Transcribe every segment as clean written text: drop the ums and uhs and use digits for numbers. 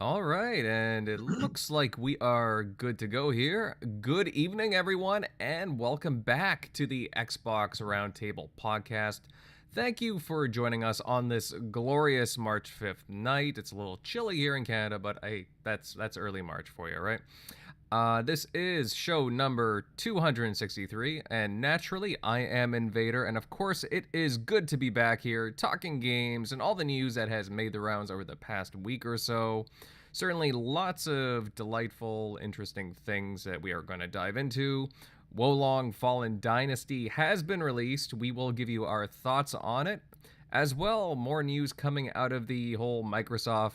All right, and it looks like we are good to go here. Good evening, everyone, and welcome back to the Xbox Roundtable podcast. Thank you for joining us on this glorious March 5th night. It's a little chilly here in Canada, but hey, that's early March for you, right? This is show number 263, and naturally, I am Invader, and of course, it is good to be back here talking games and all the news that has made the rounds over the past week or so. Certainly, lots of delightful, interesting things that we are going to dive into. Wo Long Fallen Dynasty has been released. We will give you our thoughts on it. As well, more news coming out of the whole Microsoft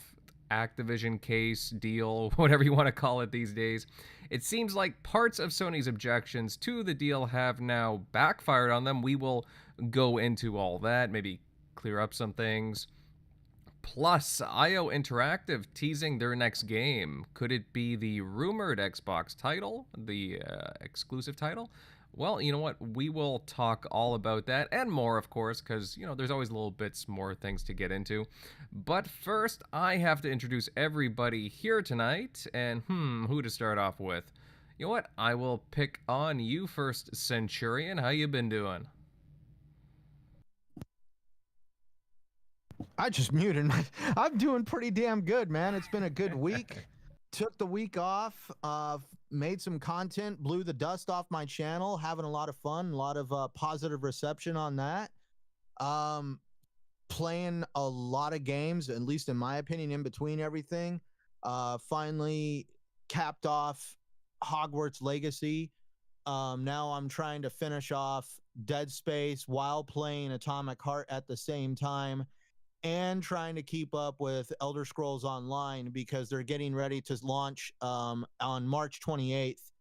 Activision case, deal, whatever you want to call it these days. It seems like parts of Sony's objections to the deal have now backfired on them. We will go into all that, maybe clear up some things. Plus, IO Interactive teasing their next game. Could it be the rumored Xbox title, the exclusive title? Well, you know what? We will talk all about that and more, of course, because, there's always little bits more things to get into. But first, I have to introduce everybody here tonight, and who to start off with? You know what? I will pick on you first, Centurion. How you been doing? I just muted. I'm doing pretty damn good, man. It's been a good week. Took the week off, made some content, blew the dust off my channel, having a lot of fun, a lot of positive reception on that. Playing a lot of games, at least in my opinion, in between everything. Finally capped off Hogwarts Legacy. Now I'm trying to finish off Dead Space while playing Atomic Heart at the same time, and trying to keep up with Elder Scrolls Online because they're getting ready to launch on March 28th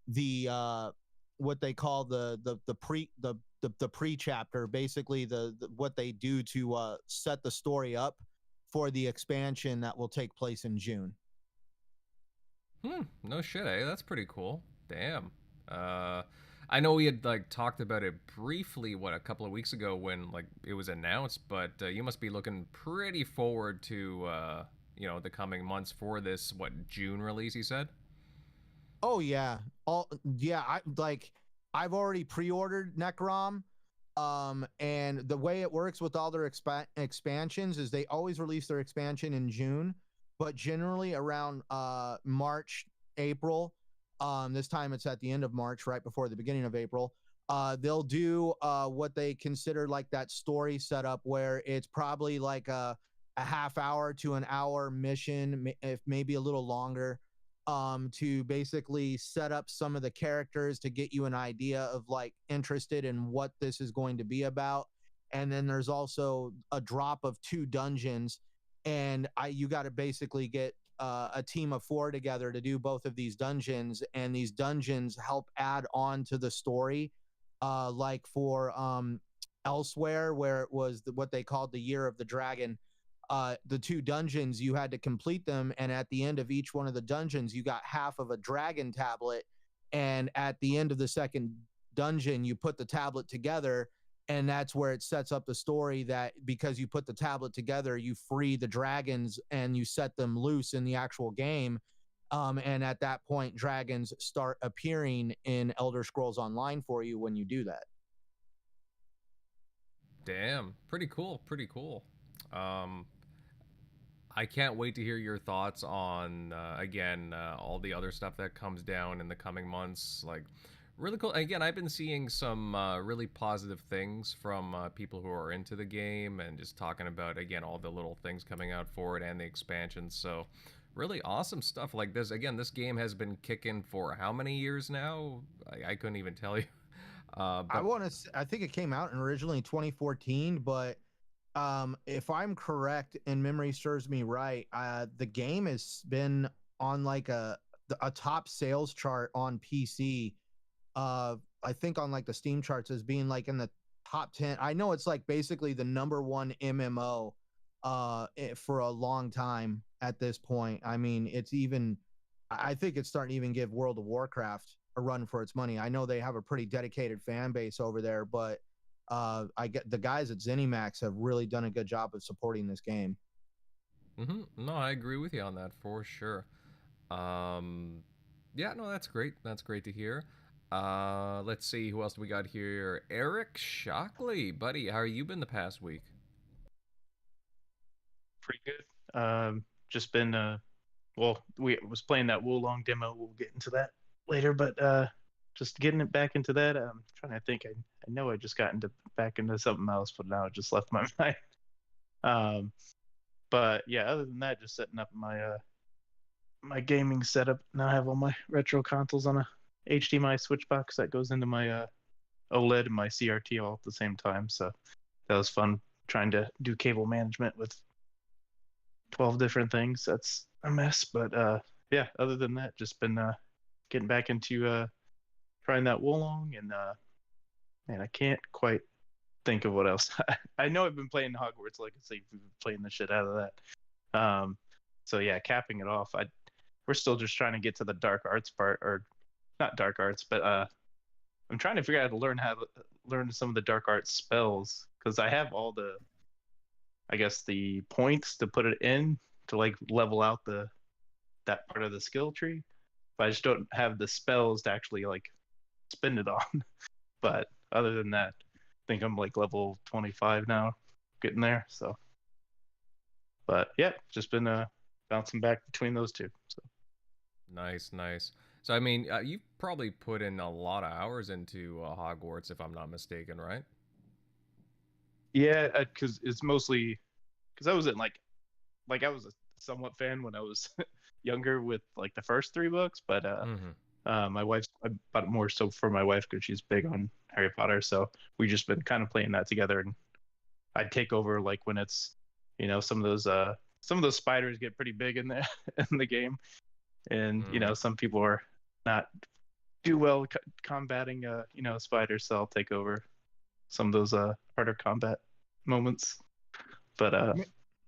the what they call the pre-chapter, basically the what they do to set the story up for the expansion that will take place in June. No shit, eh? That's pretty cool. Damn. I know we had talked about it briefly, a couple of weeks ago when it was announced, but you must be looking pretty forward to the coming months for this June release. You said. Oh yeah, I've already pre-ordered Necrom, and the way it works with all their expansions is they always release their expansion in June, but generally around March, April. This time it's at the end of March, right before the beginning of April. They'll do what they consider like that story setup, where it's probably like a half hour to an hour mission, if maybe a little longer, to basically set up some of the characters to get you an idea of interested in what this is going to be about. And then there's also a drop of 2 dungeons, and you got to basically get a team of 4 together to do both of these dungeons, and these dungeons help add on to the story. Like for Elsewhere, where it was what they called the Year of the Dragon, the 2 dungeons, you had to complete them, and at the end of each one of the dungeons you got half of a dragon tablet, and at the end of the second dungeon you put the tablet together, and that's where it sets up the story that because you put the tablet together, you free the dragons and you set them loose in the actual game. And at that point, dragons start appearing in Elder Scrolls Online for you when you do that. Damn, pretty cool, pretty cool. I can't wait to hear your thoughts on all the other stuff that comes down in the coming months. Really cool. Again, I've been seeing some really positive things from people who are into the game and just talking about, again, all the little things coming out for it and the expansions. So really awesome stuff like this. Again, this game has been kicking for how many years now? I couldn't even tell you. I think it came out in originally 2014, but if I'm correct and memory serves me right, the game has been on a top sales chart on PC. I think on the Steam charts as being in the top 10. I know it's basically the number 1 MMO for a long time at this point. I mean, I think it's starting to even give World of Warcraft a run for its money. I know they have a pretty dedicated fan base over there, but I get the guys at ZeniMax have really done a good job of supporting this game. No, I agree with you on that for sure. Um, yeah, no, that's great. That's great to hear. Let's see who else do we got here. Eric Shockley, buddy, how are you been the past week? Pretty good. Just been well, we was playing that Wo Long demo. We'll get into that later, but just getting it back into that. I'm trying to think. I know I just got into back into something else, but now it just left my mind. Um, but yeah, other than that, just setting up my gaming setup. Now I have all my retro consoles on a HDMI switch box that goes into my OLED and my CRT all at the same time. So that was fun trying to do cable management with 12 different things. That's a mess, but yeah, other than that, just been getting back into trying that Wo Long, and I can't quite think of what else. I know I've been playing Hogwarts Legacy. We've been playing the shit out of that. So yeah, capping it off, we're still just trying to get to the dark arts part, or not dark arts, but I'm trying to figure out how to learn some of the dark arts spells, because I have all the, I guess, the points to put it in to like level out that part of the skill tree, but I just don't have the spells to actually like spend it on. But other than that, I think I'm like level 25 now, getting there. So, but yeah, just been bouncing back between those two. So Nice, nice. So, I mean, you've probably put in a lot of hours into Hogwarts, if I'm not mistaken, right? yeah, because it's mostly because I was in like I was a somewhat fan when I was younger with like the first three books, but Mm-hmm. my wife's, I bought it more so for my wife because she's big on Harry Potter, so we just been kind of playing that together. And I'd take over like when it's, some of those spiders get pretty big in the in the game, and Mm-hmm. some people are not do well combating spiders, so I'll take over some of those harder combat moments. But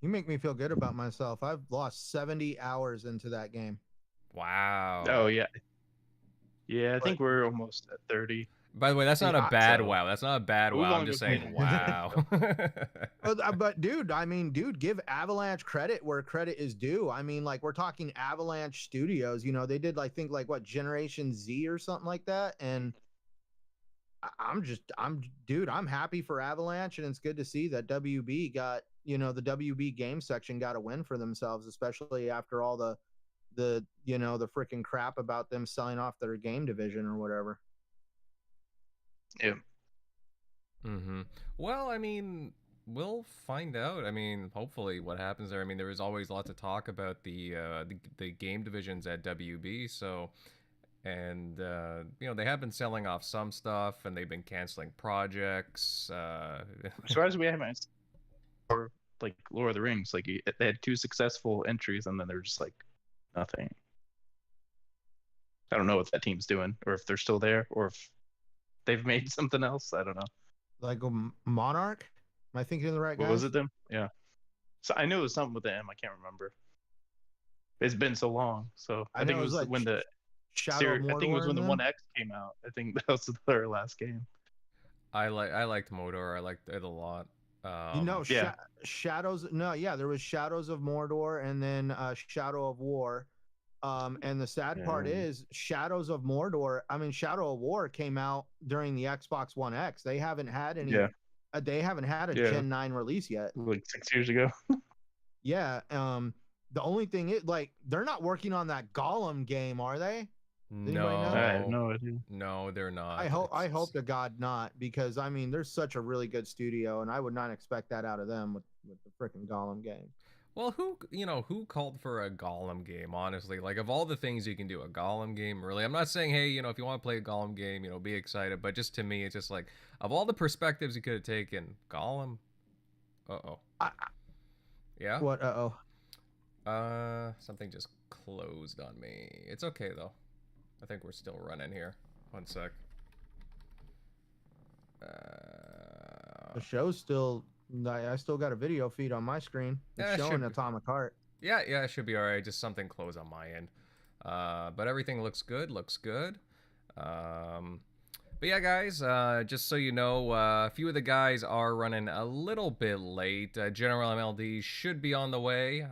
You make me feel good about myself. I've lost 70 hours into that game. Wow. oh yeah, yeah, I But think we're almost at 30. By the way, that's not a yeah, bad So WoW. That's not a bad we've WoW. I'm only just been saying, playing it. wow. So but dude, I mean, dude, give Avalanche credit where credit is due. I mean, like we're talking Avalanche Studios. They did like think like what Generation Z or something like that, and dude, I'm happy for Avalanche, and it's good to see that WB got the WB game section got a win for themselves, especially after all the freaking crap about them selling off their game division or whatever. yeah, Mm-hmm. Well, I mean, we'll find out. I mean, hopefully, what happens there. I mean, there was always lots of talk about the game divisions at WB. So, and they have been selling off some stuff, and they've been canceling projects. I'm surprised we haven't, or like Lord of the Rings. Like they had two successful entries, and then they're just like nothing. I don't know what that team's doing, or if they're still there, or if they've made something else. I don't know. Like a Monarch. Am I thinking of the right What was guys? it them? Yeah. So I knew it was something with the M. I can't remember. It's been so long. So I I think know it it was was like when the Shadow of I think it was Mordor when and the them. One X came out. I think that was their last game. I liked Modor. I liked it a lot. You know, Yeah. Shadows. No, yeah, there was Shadows of Mordor and then Shadow of War. And the sad part Yeah. is Shadows of Mordor. I mean, Shadow of War came out during the Xbox One X. They haven't had any. Yeah. They haven't had a Yeah. Gen 9 release yet. Like 6 years ago. Yeah. The only thing is, like, they're not working on that Gollum game, are they? Does anybody know? I have No, no idea. no, they're not. I hope to God not, because I mean, there's such a really good studio, and I would not expect that out of them with the freaking Gollum game. Well, who called for a Gollum game, honestly? Like, of all the things you can do, a Gollum game, really? I'm not saying, hey, if you want to play a Gollum game, be excited. But just to me, it's just like, of all the perspectives you could have taken, Gollum? Uh-oh. I, Yeah? what? Something just closed on me. It's okay, though. I think we're still running here. One sec. The show's still. I still got a video feed on my screen. It's Yeah, showing Atomic Heart. Yeah, it should be alright. Just something closed on my end. But everything looks good. But But yeah, guys, just so you know, a few of the guys are running a little bit late. General MLD should be on the way.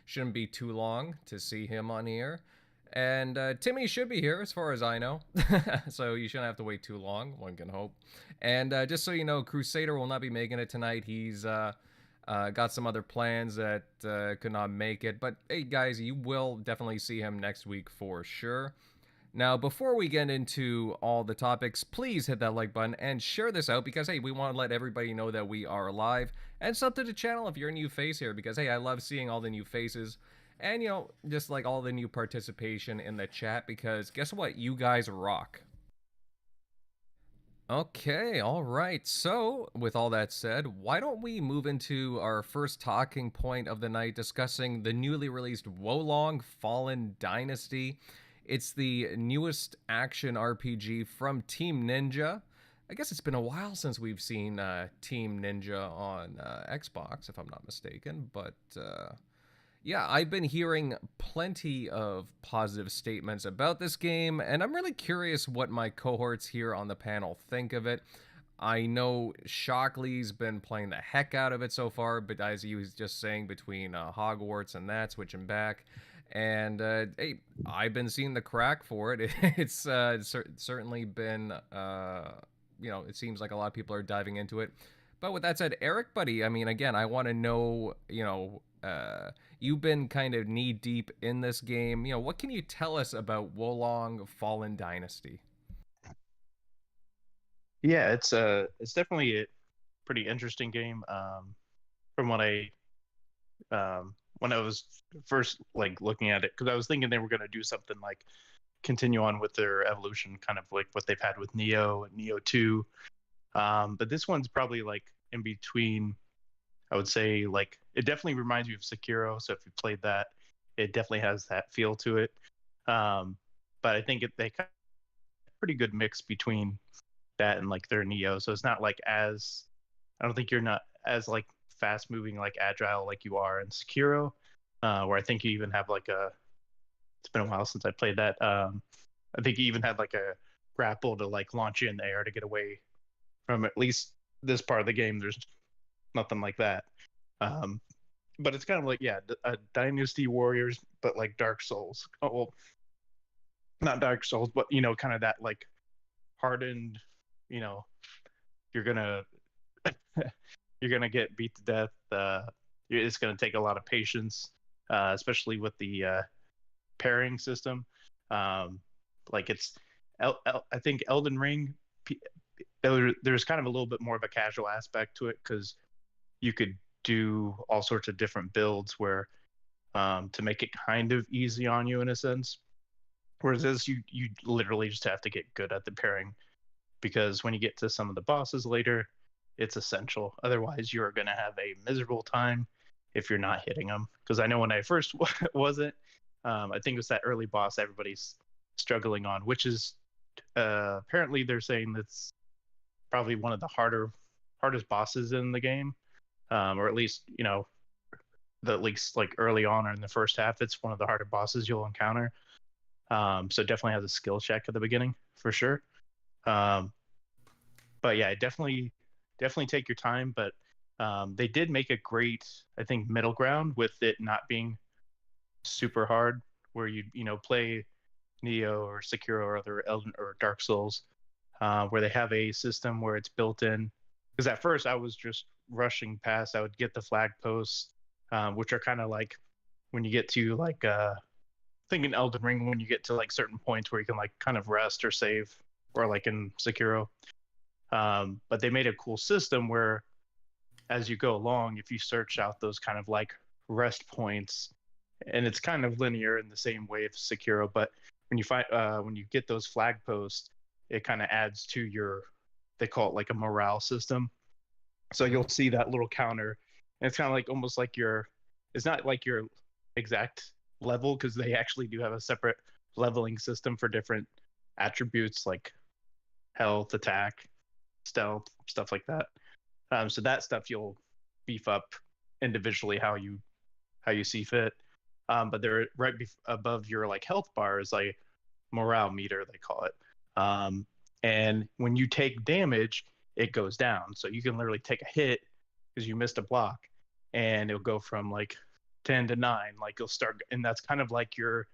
Shouldn't be too long to see him on here. And Timmy should be here, as far as I know. So you shouldn't have to wait too long, one can hope. And just so you know, Crusader will not be making it tonight. He's got some other plans that could not make it. But hey, guys, you will definitely see him next week for sure. Now, before we get into all the topics, please hit that like button and share this out because, hey, we want to let everybody know that we are live. And sub to the channel if you're a new face here because, hey, I love seeing all the new faces. And, you know, just like all the new participation in the chat because guess what? You guys rock. Okay, all right. So, with all that said, why don't we move into our first talking point of the night discussing the newly released Wo Long Fallen Dynasty. It's the newest action RPG from Team Ninja. I guess it's been a while since we've seen Team Ninja on Xbox, if I'm not mistaken, but... yeah, I've been hearing plenty of positive statements about this game, and I'm really curious what my cohorts here on the panel think of it. I know Shockley's been playing the heck out of it so far, but as he was just saying, between Hogwarts and that, switching back. And, hey, I've been seeing the crack for it. It's certainly been, you know, it seems like a lot of people are diving into it. But with that said, Eric, buddy, I mean, again, I want to know, you know... you've been kind of knee deep in this game. You know, what can you tell us about Wo Long Fallen Dynasty? Yeah, it's definitely a pretty interesting game. From what when I was first like looking at it, because I was thinking they were going to do something like continue on with their evolution, kind of like what they've had with Neo and Neo 2. But this one's probably like in between. I would say like it definitely reminds you of Sekiro. So if you played that, it definitely has that feel to it. But I think they kind of pretty good mix between that and like their Neo. So it's not like as I don't think you're not as like fast moving, like agile like you are in Sekiro, where I think you even have like it's been a while since I played that. I think you even had like a grapple to like launch you in the air to get away from at least this part of the game. There's nothing like that. But it's kind of like, yeah, a Dynasty Warriors, but like Dark Souls. Oh, well, not Dark Souls, but, you know, kind of that like hardened, you know, you're gonna get beat to death. It's gonna take a lot of patience, especially with the pairing system. Like it's, I think Elden Ring, there's kind of a little bit more of a casual aspect to it because you could do all sorts of different builds where to make it kind of easy on you in a sense. Whereas this, you literally just have to get good at the pairing because when you get to some of the bosses later, it's essential. Otherwise, you're going to have a miserable time if you're not hitting them. Because I know when I first wasn't, I think it was that early boss everybody's struggling on, which is apparently they're saying that's probably one of the hardest bosses in the game. Or at least, you know, at least like early on or in the first half, it's one of the harder bosses you'll encounter. So it definitely has a skill check at the beginning for sure. But yeah, definitely take your time. But they did make a great, I think, middle ground with it not being super hard, where you know play Neo or Sekiro or other Elden or Dark Souls, where they have a system where it's built in. Because at first I was just rushing past. I would get the flag posts, which are kind of like when you get to like I think in Elden Ring when you get to like certain points where you can like kind of rest or save, or like in Sekiro. But they made a cool system where as you go along, if you search out those kind of like rest points, and it's kind of linear in the same way of Sekiro, but when you find when you get those flag posts, it kind of adds to your, they call it like a morale system. So you'll see that little counter, and it's kind of like almost like it's not like your exact level because they actually do have a separate leveling system for different attributes like health, attack, stealth, stuff like that. So that stuff you'll beef up individually how you see fit. But they're right above your like health bar is like morale meter, they call it. And when you take damage, it goes down. So you can literally take a hit because you missed a block, and it'll go from like 10 to 9. Like you'll start, and that's kind of like your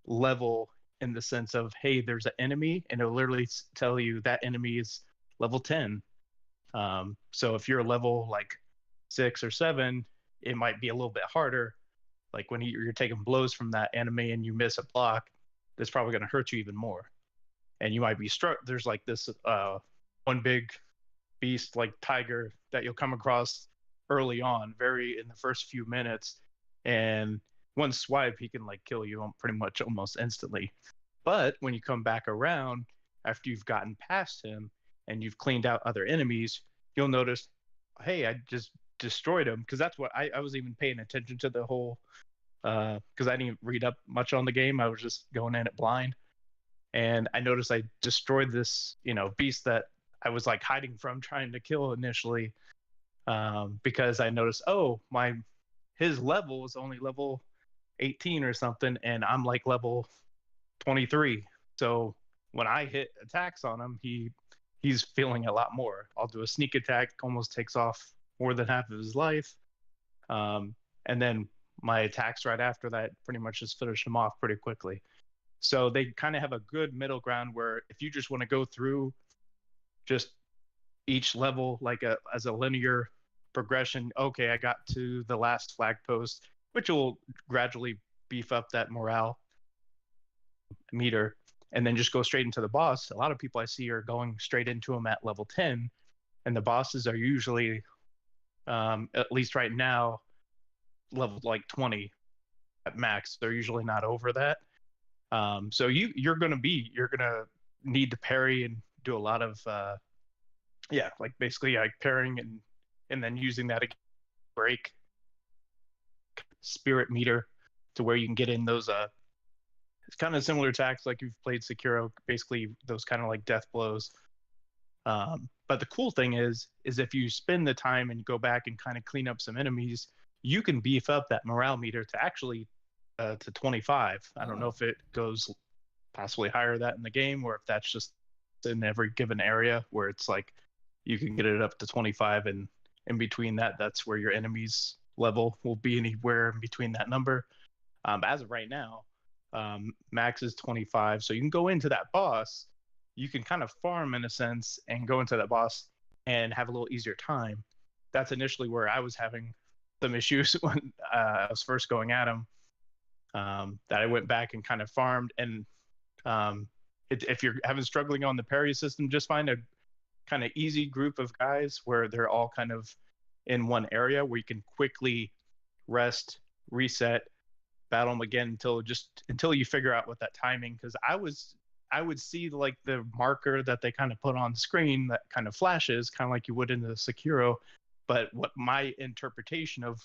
level in the sense of, hey, there's an enemy, and it'll literally tell you that enemy is level 10. So if you're level like 6 or 7, it might be a little bit harder. Like when you're taking blows from that enemy and you miss a block, that's probably going to hurt you even more. And you might be struck. There's like this one big beast like tiger that you'll come across early on, very in the first few minutes, and one swipe he can like kill you pretty much almost instantly. But when you come back around after you've gotten past him and you've cleaned out other enemies, you'll notice, hey, I just destroyed him. Because that's what I was even paying attention to the whole, because I didn't read up much on the game. I was just going in it blind, and I noticed I destroyed this beast that I was like hiding from, trying to kill initially, because I noticed, his level is only level 18 or something, and I'm like level 23. So when I hit attacks on him, he's feeling a lot more. I'll do a sneak attack, almost takes off more than half of his life, and then my attacks right after that pretty much just finish him off pretty quickly. So they kind of have a good middle ground where if you just want to go through just each level like as a linear progression, okay, I got to the last flag post, which will gradually beef up that morale meter, and then just go straight into the boss. A lot of people I see are going straight into them at level 10, and the bosses are usually, at least right now, level like 20 at max. They're usually not over that. So you're gonna need to parry and do a lot of like basically like parrying and then using that break spirit meter to where you can get in those it's kind of similar attacks like you've played Sekiro, basically those kind of like death blows. But the cool thing is if you spend the time and go back and kind of clean up some enemies, you can beef up that morale meter to actually to 25. I don't know if it goes possibly higher that in the game, or if that's just in every given area where it's like you can get it up to 25, and in between that's where your enemy's level will be, anywhere in between that number. As of right now, max is 25, so you can go into that boss, you can kind of farm in a sense and go into that boss and have a little easier time. That's initially where I was having some issues when I was first going at him, that I went back and kind of farmed. And if you're struggling on the parry system, just find a kind of easy group of guys where they're all kind of in one area where you can quickly rest, reset, battle them again until you figure out what that timing. Because I would see like the marker that they kind of put on screen that kind of flashes, kind of like you would in the Sekiro. But what my interpretation of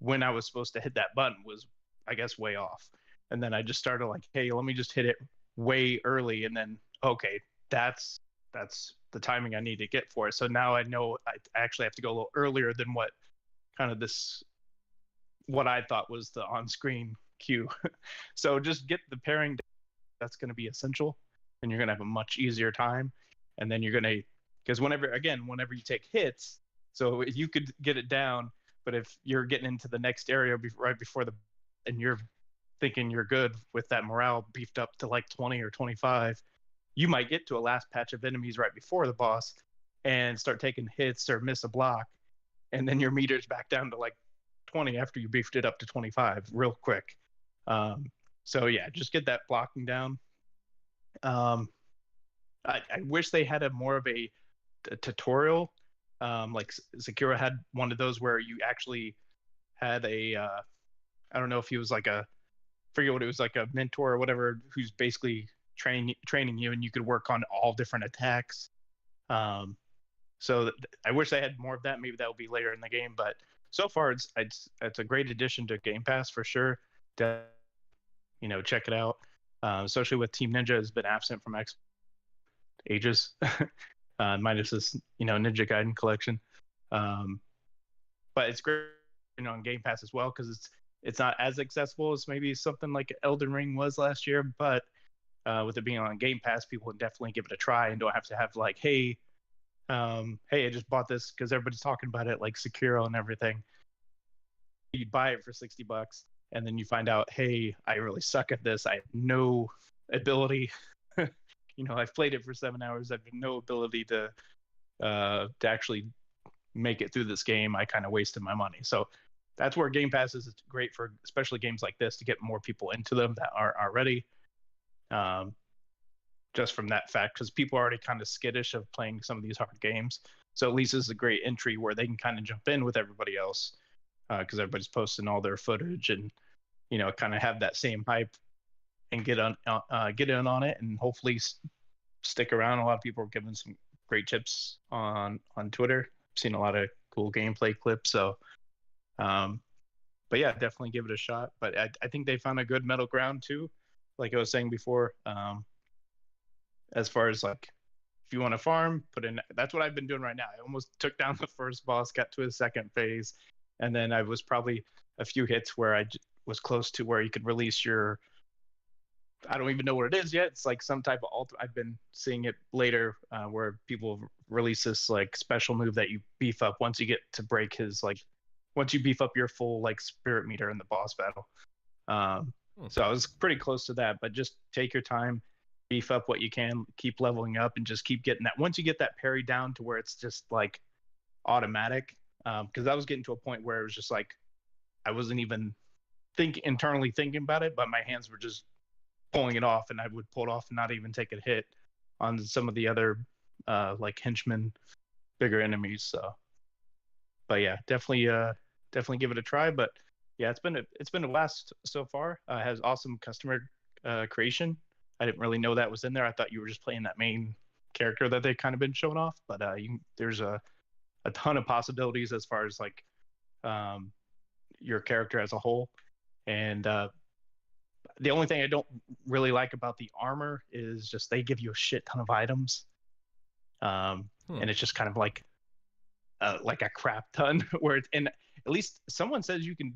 when I was supposed to hit that button was, I guess, way off. And then I just started like, hey, let me just hit it way early, and then okay, that's the timing I need to get for it. So now I know I actually have to go a little earlier than what I thought was the on-screen cue. So just get the pairing. That's going to be essential, and you're going to have a much easier time. And then you're going to, because whenever you take hits, so you could get it down, but if you're getting into the next area right before and you're thinking you're good with that morale beefed up to like 20 or 25, you might get to a last patch of enemies right before the boss and start taking hits or miss a block, and then your meter's back down to like 20 after you beefed it up to 25 real quick. So yeah, just get that blocking down. I wish they had more of a tutorial, like Sekiro had one of those where you actually had I don't know if he was like forget what it was, like a mentor or whatever, who's basically training you, and you could work on all different attacks. So I wish they had more of that. Maybe that will be later in the game, but so far it's a great addition to Game Pass for sure. Check it out, especially with Team Ninja has been absent from ages, minus this Ninja Gaiden collection, but it's great on Game Pass as well, because it's not as accessible as maybe something like Elden Ring was last year, but with it being on Game Pass, people would definitely give it a try and don't have to have like, hey, I just bought this because everybody's talking about it, like Sekiro and everything. You buy it for $60, and then you find out, hey, I really suck at this. I have no ability. I've played it for 7 hours. I've no ability to actually make it through this game. I kind of wasted my money. So that's where Game Pass is great for, especially games like this, to get more people into them that are already. Just from that fact, because people are already kind of skittish of playing some of these hard games. So at least this is a great entry where they can kind of jump in with everybody else, because everybody's posting all their footage and, kind of have that same hype and get in on it, and hopefully stick around. A lot of people are giving some great tips on Twitter. I've seen a lot of cool gameplay clips. So, but yeah, definitely give it a shot. But I think they found a good middle ground too. Like I was saying before, as far as like, if you want to farm, put in, that's what I've been doing right now. I almost took down the first boss, got to his second phase, and then I was probably a few hits where I was close to where you could release your, I don't even know what it is yet. It's like some type of alt. I've been seeing it later, where people release this like special move that you beef up once you get to break his, like, once you beef up your full like spirit meter in the boss battle. So I was pretty close to that, but just take your time, beef up what you can, keep leveling up, and just keep getting that. Once you get that parry down to where it's just like automatic, because I was getting to a point where it was just like I wasn't even internally thinking about it, but my hands were just pulling it off, and I would pull it off and not even take a hit on some of the other like henchmen, bigger enemies. So, but yeah, definitely give it a try. But yeah, it's been a blast so far. It has awesome customer creation. I didn't really know that was in there. I thought you were just playing that main character that they kind of been showing off. But there's a ton of possibilities as far as like your character as a whole. And the only thing I don't really like about the armor is just they give you a shit ton of items, and it's just kind of like a crap ton. Where it's, and at least someone says you can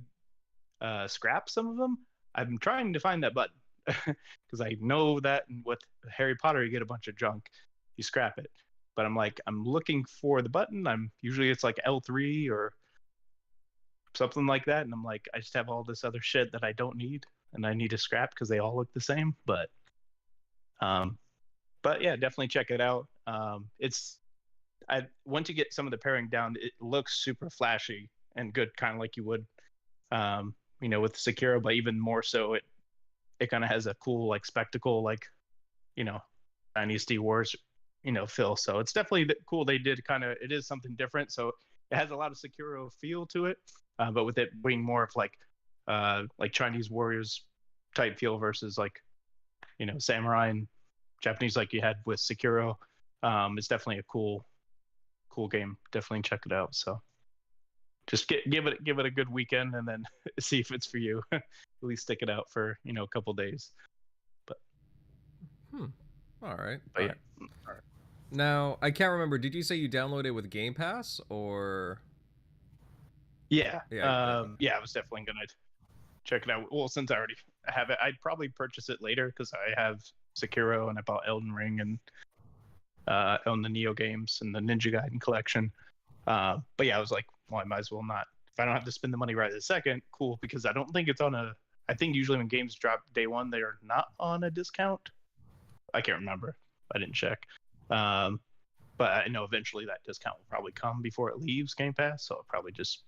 scrap some of them. I'm trying to find that button because I know that with Harry Potter you get a bunch of junk, you scrap it. But I'm looking for the button. Usually it's like L3 or something like that, and I'm like, I just have all this other shit that I don't need and I need to scrap because they all look the same. But yeah, definitely check it out. Once you get some of the pairing down, it looks super flashy and good, kind of like you would with Sekiro, but even more so, it kind of has a cool like spectacle, like Dynasty Wars feel. So it's definitely cool. They did it is something different, so it has a lot of Sekiro feel to it, but with it being more of like Chinese warriors type feel versus like samurai and Japanese like you had with Sekiro. It's definitely a cool game. Definitely check it out. So just give it a good weekend and then see if it's for you. At least stick it out for a couple days. But all right. But yeah. All right. Now I can't remember. Did you say you downloaded it with Game Pass or? Yeah. I was definitely gonna check it out. Well, since I already have it, I'd probably purchase it later because I have Sekiro and I bought Elden Ring and own the Neo games and the Ninja Gaiden collection. But yeah, I was like, well, I might as well not. If I don't have to spend the money right this second, cool, because I don't think it's on a. I think usually when games drop day one, they are not on a discount. I can't remember. I didn't check. But I know eventually that discount will probably come before it leaves Game Pass, so I'll probably just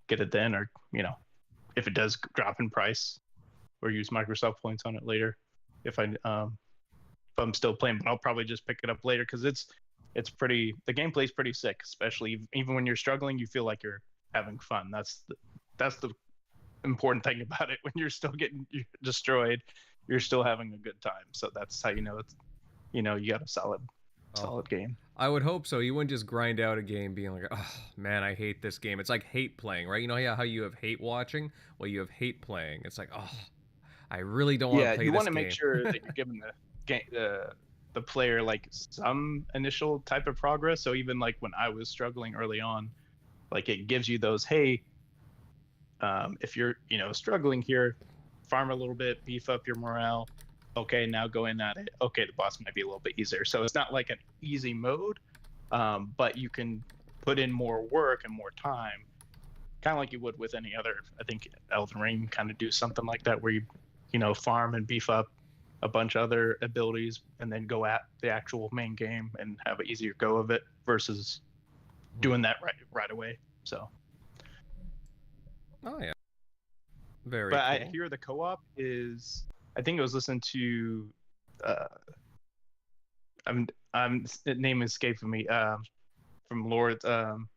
get it then, or if it does drop in price, or use Microsoft points on it later. If I'm still playing, but I'll probably just pick it up later because it's pretty. The gameplay's pretty sick, especially even when you're struggling, you feel like you're having fun. That's the important thing about it. When you're still getting destroyed, you're still having a good time. So that's how you got a solid game. I would hope so. You wouldn't just grind out a game being like, oh man, I hate this game. It's like hate playing, right? How you have hate watching? Well, you have hate playing. It's like, oh, I really don't want to play this game. Yeah, you want to make sure that you're giving the player like some initial type of progress. So even like when I was struggling early on, like it gives you those, hey, if you're struggling here, farm a little bit, beef up your morale, okay, now going at it, okay, the boss might be a little bit easier. So it's not like an easy mode, but you can put in more work and more time, kind of like you would with any other. I think Elden Ring kind of do something like that, where you farm and beef up a bunch of other abilities and then go at the actual main game and have an easier go of it versus doing that right away. So. Oh yeah. Very But cool. I hear the co-op is. I think I was listening to. The name escaping me. From Lord. From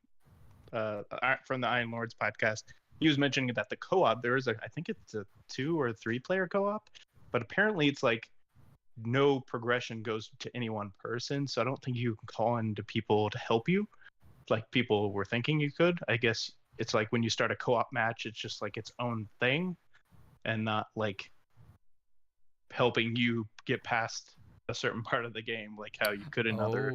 the Iron Lords podcast, he was mentioning that the co-op there is I think it's a 2 or 3 player co-op, but apparently it's like no progression goes to any one person, so I don't think you can call into people to help you like people were thinking you could. I guess it's like when you start a co-op match, it's just like its own thing and not like helping you get past a certain part of the game like how you could in other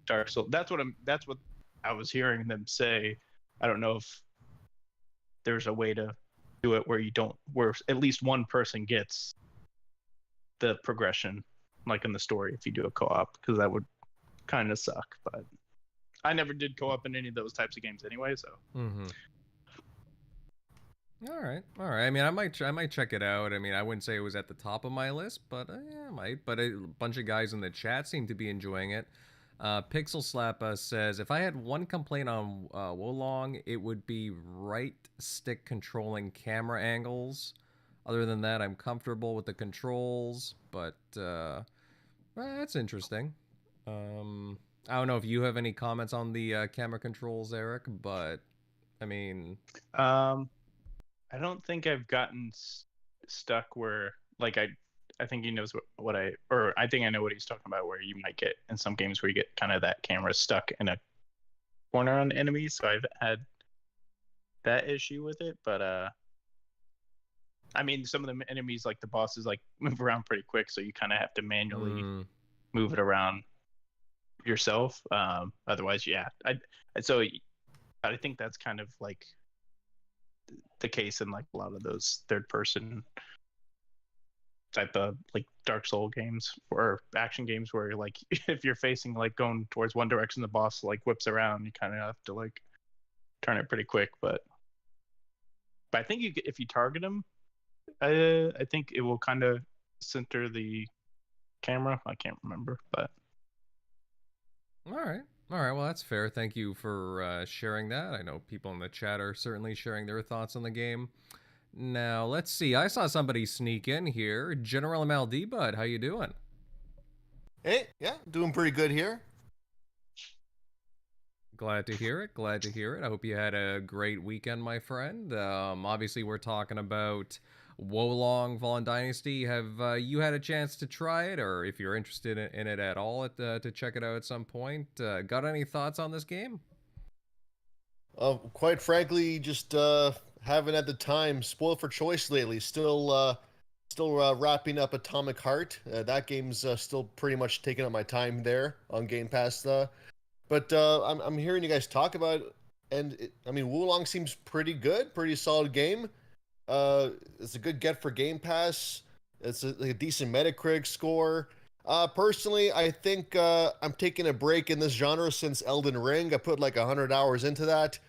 Dark Souls. That's what I was hearing them say. I don't know if there's a way to do it where at least one person gets the progression like in the story if you do a co-op, because that would kind of suck. But I never did co-op in any of those types of games anyway, so. All right. I mean, I might check it out. I mean, I wouldn't say it was at the top of my list, but yeah, I might. But a bunch of guys in the chat seem to be enjoying it. Pixel Slap says, if I had one complaint on Wo Long, it would be right stick controlling camera angles. Other than that, I'm comfortable with the controls, but that's interesting. I don't know if you have any comments on the camera controls, Eric, but I mean, I don't think I've gotten stuck where like I think he knows I think I know what he's talking about, where you might get in some games where you get kind of that camera stuck in a corner on enemies. So I've had that issue with it, but I mean, some of the enemies, like the bosses, like move around pretty quick, so you kind of have to manually move it around yourself. Otherwise, yeah. So I think that's kind of like the case in like a lot of those third-person type of like Dark Soul games or action games where like if you're facing like going towards one direction, the boss like whips around, you kind of have to like turn it pretty quick. But I think if you target them, I think it will kind of center the camera. I can't remember, but all right. Well, that's fair. Thank you for sharing that. I know people in the chat are certainly sharing their thoughts on the game. Now, let's see. I saw somebody sneak in here. General MLD Bud, how you doing? Hey, yeah, doing pretty good here. Glad to hear it. I hope you had a great weekend, my friend. Obviously, we're talking about Wo Long Fallen Dynasty. Have you had a chance to try it, or if you're interested in it at all, to check it out at some point? Got any thoughts on this game? Quite frankly, just haven't had the time. Spoiled for choice lately. Still wrapping up Atomic Heart. That game's still pretty much taking up my time there on Game Pass. But I'm hearing you guys talk about it, and I mean, Wo Long seems pretty good, pretty solid game. It's a good get for Game Pass. It's a decent Metacritic score. Personally, I think I'm taking a break in this genre since Elden Ring. I put like 100 hours into that.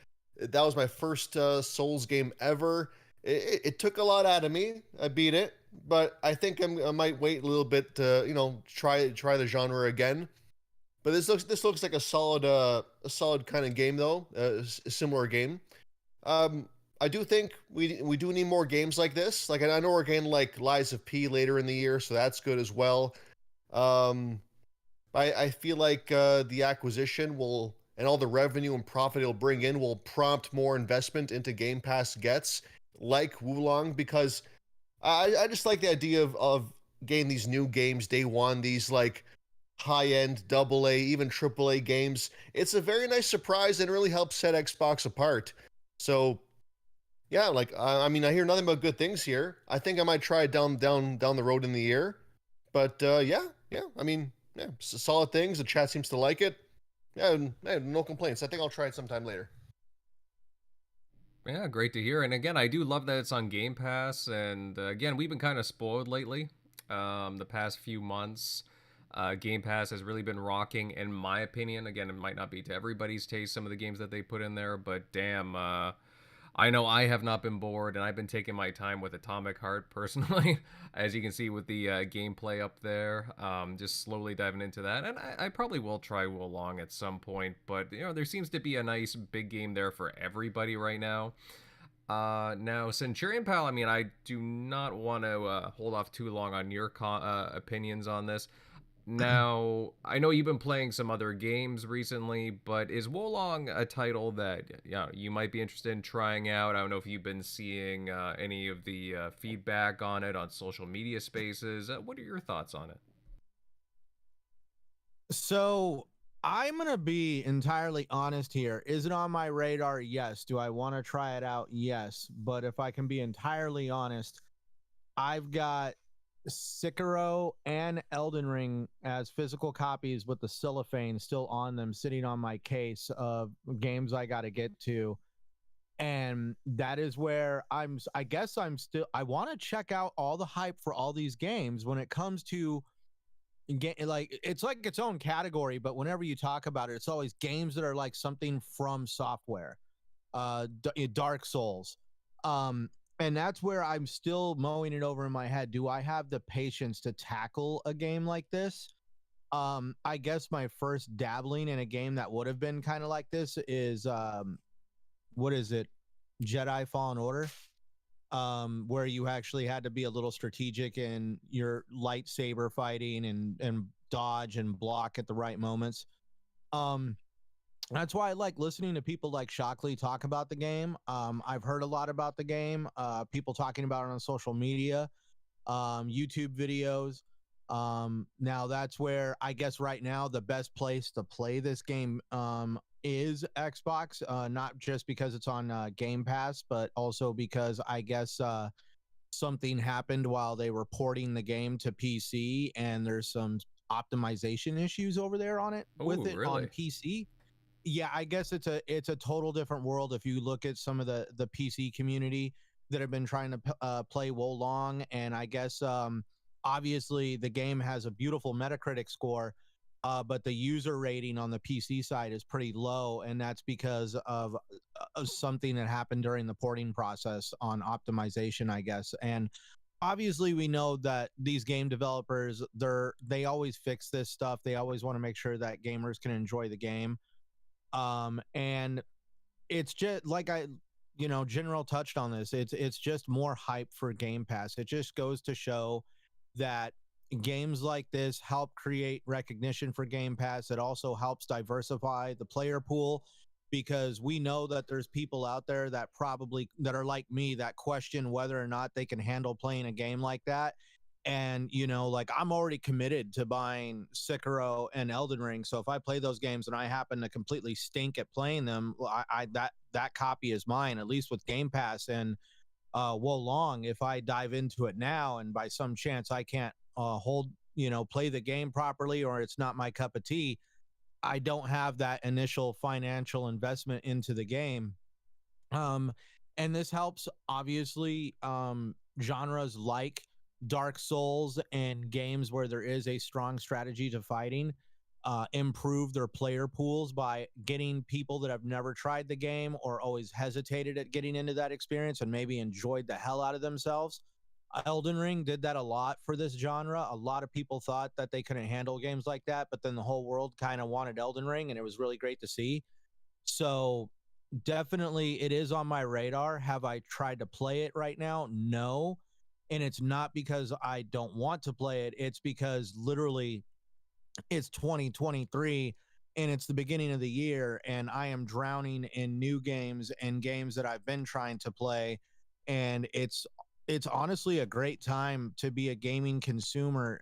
That was my first Souls game ever. It took a lot out of me. I beat it, but I think I might wait a little bit to try the genre again. But this looks like a solid kind of game though, a similar game. I do think we do need more games like this. Like I know we're getting like Lies of P later in the year, so that's good as well. I feel like the acquisition will, and all the revenue and profit it'll bring in, will prompt more investment into Game Pass gets like Wo Long, because I just like the idea of getting these new games day one, these like high-end AA, even AAA games. It's a very nice surprise and really helps set Xbox apart. So yeah, like I mean, I hear nothing but good things here. I think I might try it down the road in the year. But yeah. I mean, yeah, solid things. The chat seems to like it. Yeah, no complaints. I think I'll try it sometime later. Yeah, great to hear. And again, I do love that it's on Game Pass. And again, we've been kind of spoiled lately the past few months. Game Pass has really been rocking, in my opinion. Again, it might not be to everybody's taste, some of the games that they put in there, but damn, I know I have not been bored, and I've been taking my time with Atomic Heart personally, as you can see with the gameplay up there. Just slowly diving into that, and I probably will try Wo Long at some point. But there seems to be a nice big game there for everybody right now. Now Centurion Pal, I mean, I do not want to hold off too long on your opinions on this. Now, I know you've been playing some other games recently, but is Wo Long a title that you might be interested in trying out? I don't know if you've been seeing any of the feedback on it on social media spaces. What are your thoughts on it? So I'm going to be entirely honest here. Is it on my radar? Yes. Do I want to try it out? Yes. But if I can be entirely honest, I've got Sekiro and Elden Ring as physical copies with the cellophane still on them, sitting on my case of games I got to get to. And that is where I want to check out all the hype for all these games when it comes to like, it's like its own category, but whenever you talk about it, it's always games that are like something from software, Dark Souls, and that's where I'm still mowing it over in my head. Do I have the patience to tackle a game like this? I guess my first dabbling in a game that would have been kind of like this is, what is it? Jedi Fallen Order, where you actually had to be a little strategic in your lightsaber fighting and dodge and block at the right moments. That's why I like listening to people like Shockley talk about the game. I've heard a lot about the game, people talking about it on social media, YouTube videos. Now that's where I guess right now the best place to play this game is Xbox, not just because it's on Game Pass, but also because I guess something happened while they were porting the game to PC, and there's some optimization issues over there on it with it really? on PC. Yeah, I guess it's a total different world if you look at some of the PC community that have been trying to play Wo Long, and I guess obviously the game has a beautiful Metacritic score, but the user rating on the PC side is pretty low, and that's because of something that happened during the porting process on optimization, I guess. And obviously we know that these game developers, they always fix this stuff. They always want to make sure that gamers can enjoy the game. And it's just like General touched on this. It's just more hype for Game Pass. It just goes to show that games like this help create recognition for Game Pass. It also helps diversify the player pool, because we know that there's people out there that are like me, that question whether or not they can handle playing a game like that. And like, I'm already committed to buying Sekiro and Elden Ring, so if I play those games and I happen to completely stink at playing them, that copy is mine, at least with Game Pass. And Wo Long, if I dive into it now and by some chance I can't play the game properly, or it's not my cup of tea, I don't have that initial financial investment into the game. And this helps, obviously, genres like Dark Souls and games where there is a strong strategy to fighting improve their player pools by getting people that have never tried the game or always hesitated at getting into that experience and maybe enjoyed the hell out of themselves. Elden Ring did that a lot for this genre. A lot of people thought that they couldn't handle games like that, but then the whole world kind of wanted Elden Ring, and it was really great to see. So definitely it is on my radar. Have I tried to play it right now? No. And it's not because I don't want to play it. It's because literally it's 2023 and it's the beginning of the year, and I am drowning in new games and games that I've been trying to play. And it's honestly a great time to be a gaming consumer,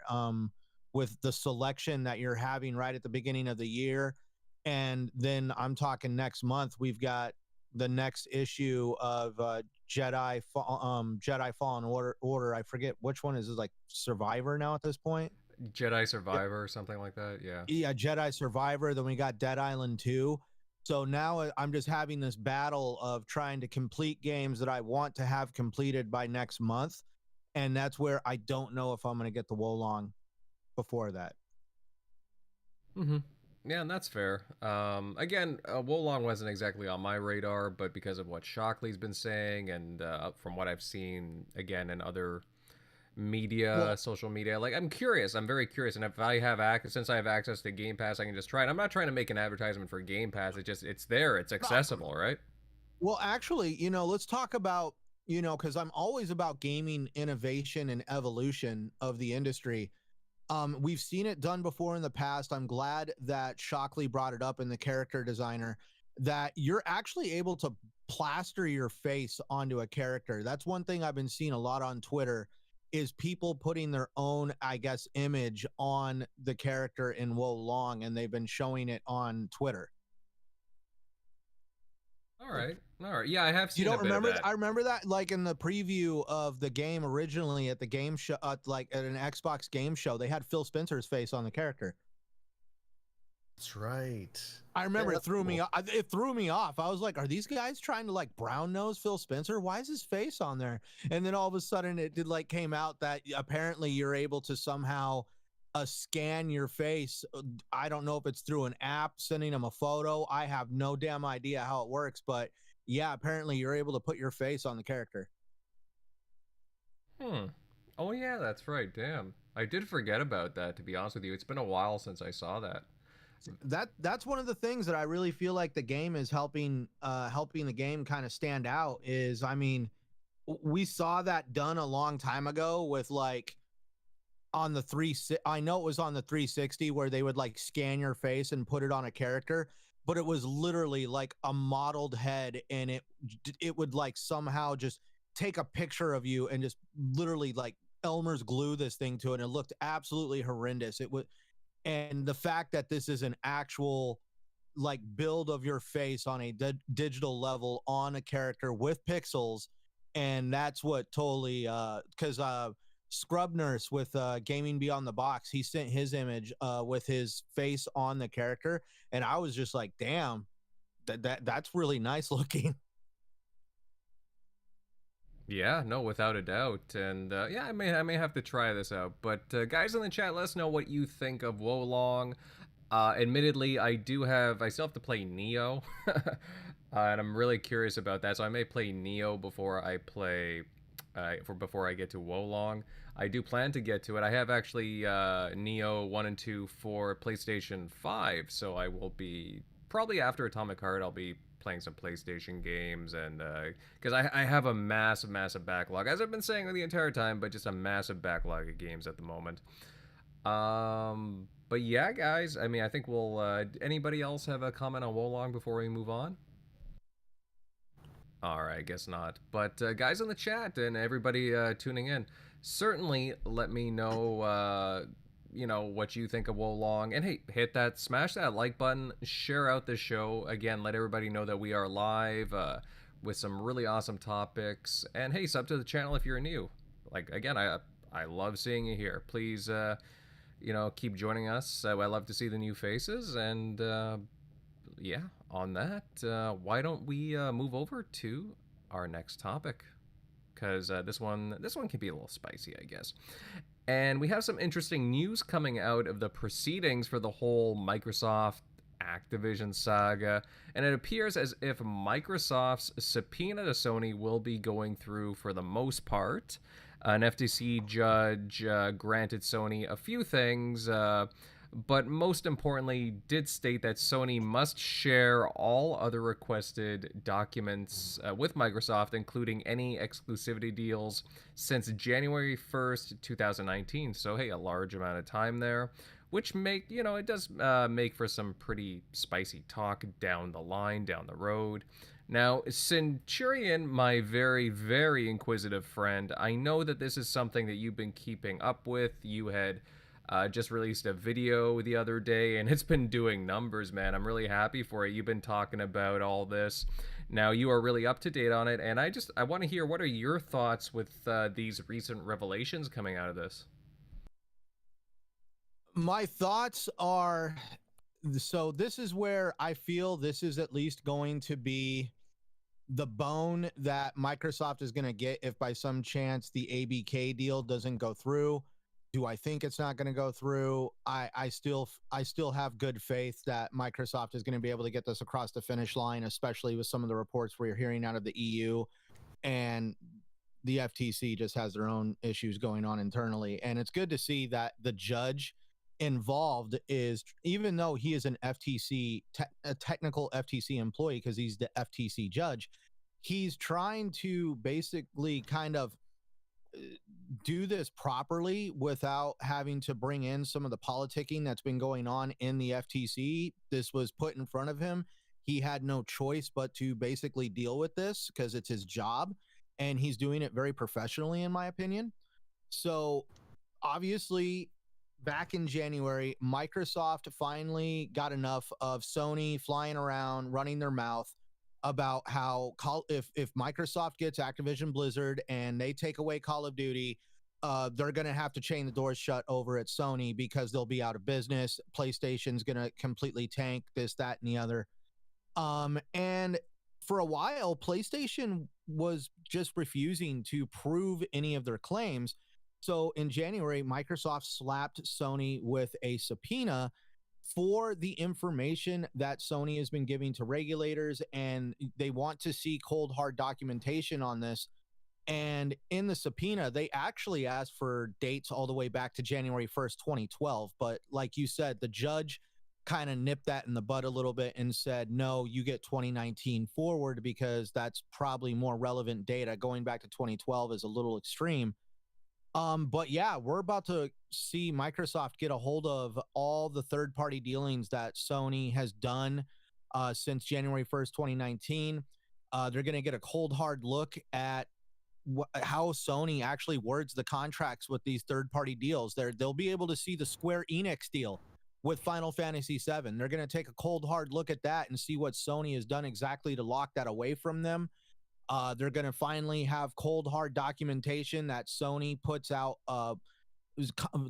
with the selection that you're having right at the beginning of the year. And then I'm talking next month, we've got the next issue of Jedi Fallen Order. I forget which one is it, like Survivor now at this point. Jedi Survivor or something like that. Yeah, Jedi Survivor. Then we got Dead Island 2. So now I'm just having this battle of trying to complete games that I want to have completed by next month. and that's where I don't know if I'm going to get the Wo Long before that. Mm-hmm. Yeah, and that's fair. Again, Wo Long wasn't exactly on my radar, but because of what Shockley's been saying, and from what I've seen again in other media, social media, like I'm curious. I'm very curious, and if I have since I have access to Game Pass, I can just try it. I'm not trying to make an advertisement for Game Pass. It's there. It's accessible, right? Well, actually, let's talk about because I'm always about gaming innovation and evolution of the industry. We've seen it done before in the past. I'm glad that Shockley brought it up in the character designer, that you're actually able to plaster your face onto a character. That's one thing I've been seeing a lot on Twitter, is people putting their own, I guess, image on the character in Wo Long, and they've been showing it on Twitter. All right. Yeah, I have seen. You don't a bit remember of that? I remember that, like, in the preview of the game originally at the game show, like at an Xbox game show, they had Phil Spencer's face on the character. That's right. I remember it threw me off. It threw me off. I was like, are these guys trying to like brown nose Phil Spencer? Why is his face on there? And then all of a sudden it came out that apparently you're able to somehow scan your face. I don't know if it's through an app sending them a photo. I have no damn idea how it works, but yeah, apparently you're able to put your face on the character. Oh yeah, that's right. Damn, I did forget about that, to be honest with you. It's been a while since I saw that. That's one of the things that I really feel like the game is helping the game kind of stand out. Is, I mean, we saw that done a long time ago with, like, on the I know it was on the 360 where they would like scan your face and put it on a character, but it was literally like a modeled head, and it would like somehow just take a picture of you and just literally like Elmer's glue this thing to it, and it looked absolutely horrendous. It would. And the fact that this is an actual like build of your face on a digital level on a character with pixels, and that's what totally because Scrub Nurse with Gaming Beyond the Box, he sent his image with his face on the character, and I was just like, damn, that's really nice looking. Yeah, no, without a doubt. And yeah, I may have to try this out. But guys in the chat, let us know what you think of Wo Long. Admittedly, I still have to play Neo, and I'm really curious about that. So I may play Neo before I play, before I get to Wo Long. I do plan to get to it. I have actually Neo 1 and 2 for PlayStation 5, so I will be probably after Atomic Heart. I'll be playing some PlayStation games, and because I have a massive backlog, as I've been saying the entire time, but just a massive backlog of games at the moment. But yeah, guys, I mean, I think we'll anybody else have a comment on Wo Long before we move on? All right, I guess not. But guys in the chat and everybody tuning in, certainly let me know what you think of Wo Long. And hey, smash that like button, share out the show. Again, let everybody know that we are live with some really awesome topics. And hey, sub to the channel if you're new. Like, again, I love seeing you here. Please, keep joining us. I love to see the new faces. And yeah, on that, why don't we move over to our next topic? Because this one can be a little spicy, I guess. And we have some interesting news coming out of the proceedings for the whole Microsoft Activision saga, and it appears as if Microsoft's subpoena to Sony will be going through for the most part. An FTC judge granted Sony a few things, but most importantly did state that Sony must share all other requested documents with Microsoft, including any exclusivity deals since January 1st, 2019. So hey, a large amount of time there, which it does make for some pretty spicy talk down the line, down the road. Now, Centurion, my very, very inquisitive friend, I know that this is something that you've been keeping up with. You had just released a video the other day, and it's been doing numbers, man. I'm really happy for it. You've been talking about all this. Now, you are really up to date on it, and I want to hear, what are your thoughts with these recent revelations coming out of this? My thoughts are, so this is where I feel this is at least going to be the bone that Microsoft is going to get if by some chance the ABK deal doesn't go through. Do I think it's not going to go through? I still have good faith that Microsoft is going to be able to get this across the finish line, especially with some of the reports we're hearing out of the EU, and the FTC just has their own issues going on internally. And it's good to see that the judge involved is, even though he is an FTC, a technical FTC employee, because he's the FTC judge, he's trying to basically kind of do this properly without having to bring in some of the politicking that's been going on in the FTC. This was put in front of him. He had no choice but to basically deal with this because it's his job, and he's doing it very professionally, in my opinion. So obviously, back in January, Microsoft finally got enough of Sony flying around, running their mouth about how if Microsoft gets Activision Blizzard and they take away Call of Duty, they're going to have to chain the doors shut over at Sony because they'll be out of business. PlayStation's going to completely tank this, that, and the other. And for a while, PlayStation was just refusing to prove any of their claims. So in January, Microsoft slapped Sony with a subpoena for the information that Sony has been giving to regulators, and they want to see cold, hard documentation on this. And in the subpoena, they actually asked for dates all the way back to January 1st, 2012. But like you said, the judge kind of nipped that in the bud a little bit and said, no, you get 2019 forward because that's probably more relevant data. Going back to 2012 is a little extreme. But yeah, we're about to see Microsoft get a hold of all the third-party dealings that Sony has done since January 1st, 2019. They're going to get a cold, hard look at how Sony actually words the contracts with these third-party deals. They'll be able to see the Square Enix deal with Final Fantasy VII. They're going to take a cold, hard look at that and see what Sony has done exactly to lock that away from them. They're going to finally have cold, hard documentation that Sony puts out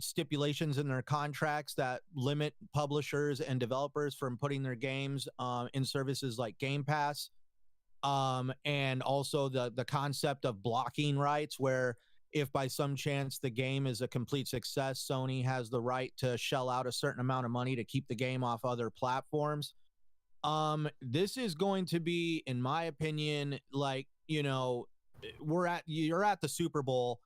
stipulations in their contracts that limit publishers and developers from putting their games in services like Game Pass. And also the concept of blocking rights, where if by some chance the game is a complete success, Sony has the right to shell out a certain amount of money to keep the game off other platforms. This is going to be, in my opinion, like, you know, you're at the Super Bowl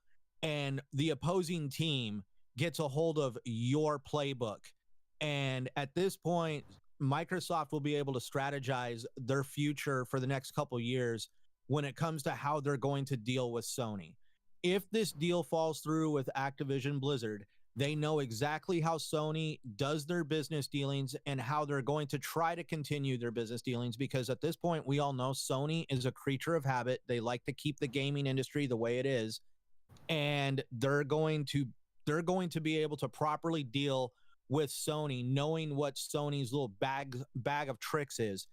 and the opposing team gets a hold of your playbook. And at this point, Microsoft will be able to strategize their future for the next couple years when it comes to how they're going to deal with Sony. If this deal falls through with Activision Blizzard, they know exactly how Sony does their business dealings and how they're going to try to continue their business dealings, because at this point, we all know Sony is a creature of habit. They like to keep the gaming industry the way it is, and they're going to be able to properly deal with Sony, knowing what Sony's little bag of tricks is.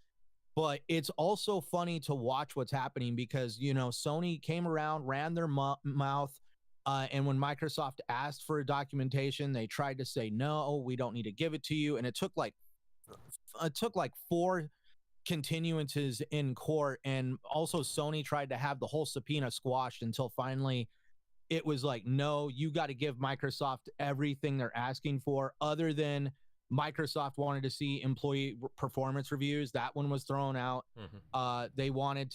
But it's also funny to watch what's happening because, you know, Sony came around, ran their mouth, and when Microsoft asked for documentation, they tried to say, no, we don't need to give it to you. And it took like 4 continuances in court. And also Sony tried to have the whole subpoena squashed until finally it was like, no, you got to give Microsoft everything they're asking for, other than Microsoft wanted to see employee performance reviews. That one was thrown out. Mm-hmm. They wanted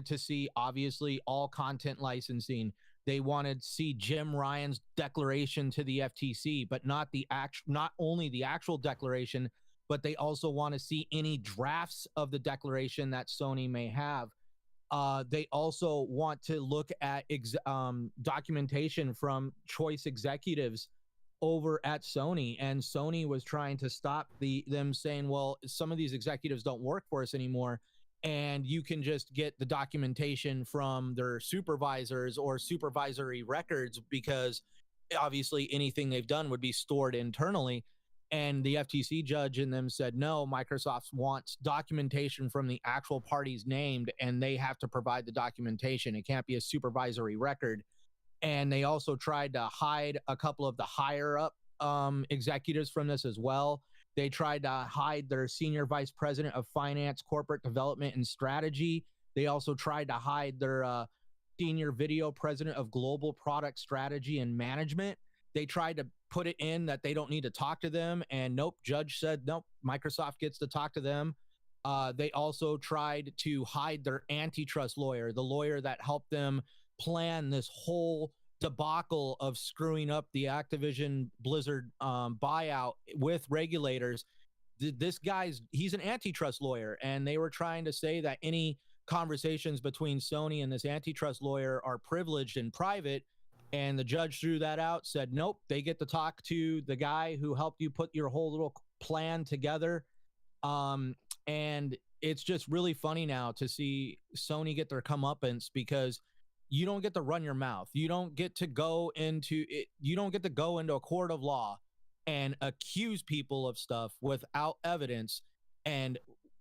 to see, obviously, all content licensing. They wanted to see Jim Ryan's declaration to the FTC, but not only the actual declaration, but they also want to see any drafts of the declaration that Sony may have. They also want to look at documentation from choice executives over at Sony, and Sony was trying to stop them, saying, well, some of these executives don't work for us anymore, and you can just get the documentation from their supervisors or supervisory records, because obviously anything they've done would be stored internally. And the FTC judge in them said, no, Microsoft wants documentation from the actual parties named, and they have to provide the documentation. It can't be a supervisory record. And they also tried to hide a couple of the higher up executives from this as well. They tried to hide their senior vice president of finance, corporate development, and strategy. They also tried to hide their senior video president of global product strategy and management. They tried to put it in that they don't need to talk to them, and nope, judge said nope, Microsoft gets to talk to them. They also tried to hide their antitrust lawyer, the lawyer that helped them plan this whole debacle of screwing up the Activision Blizzard buyout with regulators. This he's an antitrust lawyer, and they were trying to say that any conversations between Sony and this antitrust lawyer are privileged and private. And the judge threw that out, said, nope, they get to talk to the guy who helped you put your whole little plan together. And it's just really funny now to see Sony get their comeuppance, because you don't get to run your mouth. You don't get to go into it. You don't get to go into a court of law and accuse people of stuff without evidence. And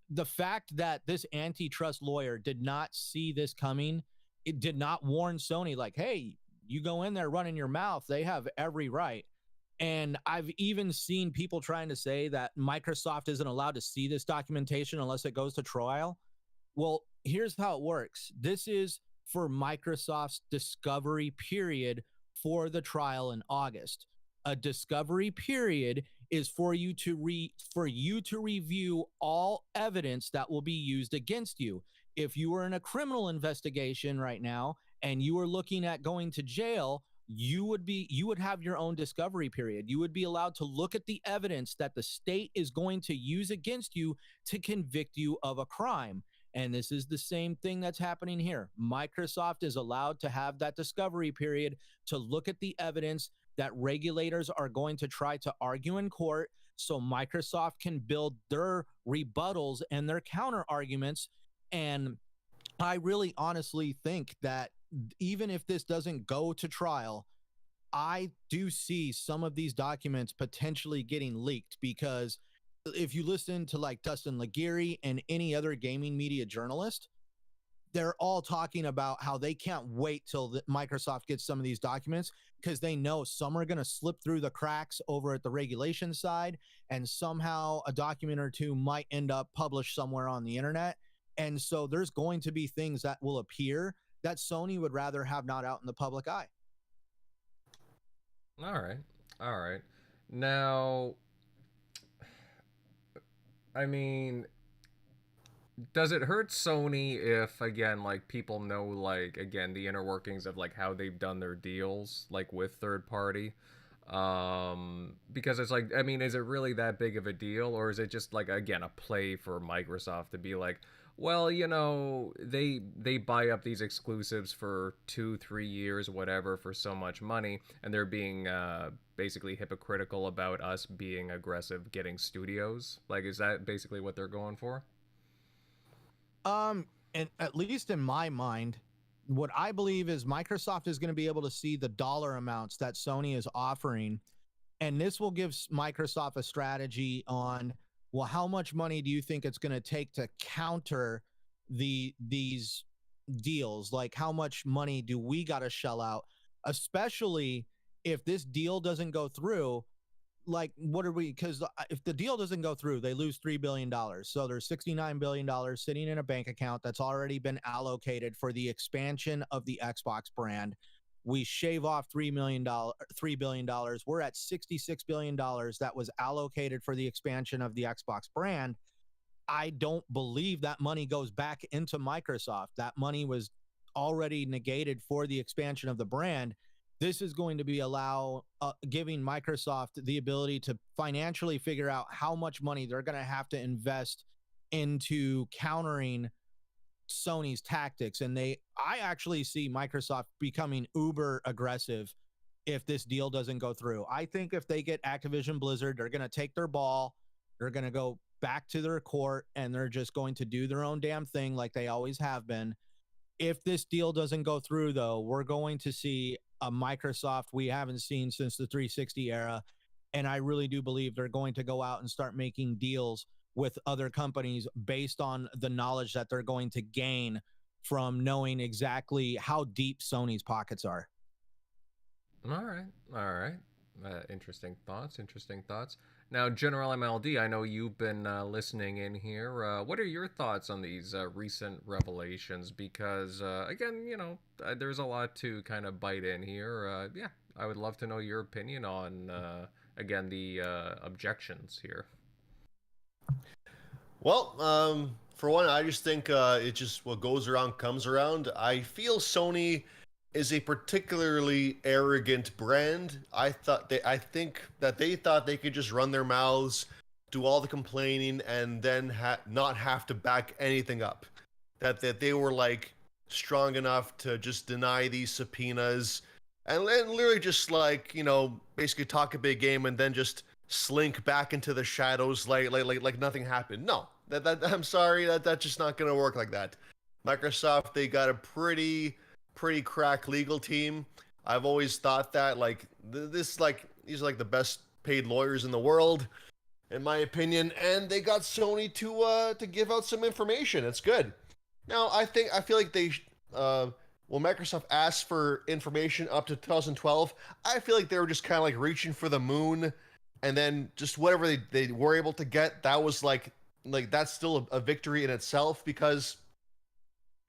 the fact that this antitrust lawyer did not see this coming, it did not warn Sony like, hey, you go in there running your mouth, they have every right. And I've even seen people trying to say that Microsoft isn't allowed to see this documentation unless it goes to trial. Well, here's how it works. This is for Microsoft's discovery period for the trial in August. A discovery period is for you to review all evidence that will be used against you. If you were in a criminal investigation right now and you were looking at going to jail, you would have your own discovery period. You would be allowed to look at the evidence that the state is going to use against you to convict you of a crime. And this is the same thing that's happening here. Microsoft is allowed to have that discovery period to look at the evidence that regulators are going to try to argue in court, so Microsoft can build their rebuttals and their counter arguments. And I really honestly think that even if this doesn't go to trial, I do see some of these documents potentially getting leaked, because if you listen to like Dustin Laguerre and any other gaming media journalist, they're all talking about how they can't wait till Microsoft gets some of these documents, because they know some are going to slip through the cracks over at the regulation side, and somehow a document or two might end up published somewhere on the internet. And so there's going to be things that will appear that Sony would rather have not out in the public eye. All right. Now, I mean, does it hurt Sony if, again, like, people know, like, again, the inner workings of, like, how they've done their deals, like, with third party? Because it's like, I mean, is it really that big of a deal, or is it just, like, again, a play for Microsoft to be like, well, you know, they buy up these exclusives for 2-3 years, whatever, for so much money, and they're being basically hypocritical about us being aggressive getting studios? Like, is that basically what they're going for? And at least in my mind, what I believe is Microsoft is going to be able to see the dollar amounts that Sony is offering, and this will give Microsoft a strategy on, well, how much money do you think it's going to take to counter these deals? Like, how much money do we got to shell out, especially if this deal doesn't go through? Like, what are we, because if the deal doesn't go through, they lose $3 billion. So there's $69 billion sitting in a bank account that's already been allocated for the expansion of the Xbox brand. We shave off $3 billion. We're at $66 billion that was allocated for the expansion of the Xbox brand. I don't believe that money goes back into Microsoft. That money was already negated for the expansion of the brand. This is going to be giving Microsoft the ability to financially figure out how much money they're going to have to invest into countering Sony's tactics. And I actually see Microsoft becoming uber aggressive if this deal doesn't go through. I think if they get Activision Blizzard, they're going to take their ball, they're going to go back to their court, and they're just going to do their own damn thing like they always have been. If this deal doesn't go through, though, we're going to see a Microsoft we haven't seen since the 360 era. And I really do believe they're going to go out and start making deals with other companies based on the knowledge that they're going to gain from knowing exactly how deep Sony's pockets are. All right. Interesting thoughts. Interesting thoughts. Now, General MLD, I know you've been listening in here. What are your thoughts on these recent revelations? Because, again, there's a lot to kind of bite in here. Yeah, I would love to know your opinion on, again, the objections here. Well, for one, I just think it just what goes around comes around. I feel Sony is a particularly arrogant brand. I think that they thought they could just run their mouths, do all the complaining, and then not have to back anything up. That they were like strong enough to just deny these subpoenas and literally just like basically talk a big game and then just slink back into the shadows like nothing happened. No, that I'm sorry, that's just not gonna work like that. Microsoft, they got a pretty crack legal team. I've always thought that these are like the best paid lawyers in the world, in my opinion, and they got Sony to give out some information. It's good. Now I feel like they Microsoft asked for information up to 2012. I feel like they were just kind of like reaching for the moon, and then just whatever they were able to get, that was like that's still a victory in itself, because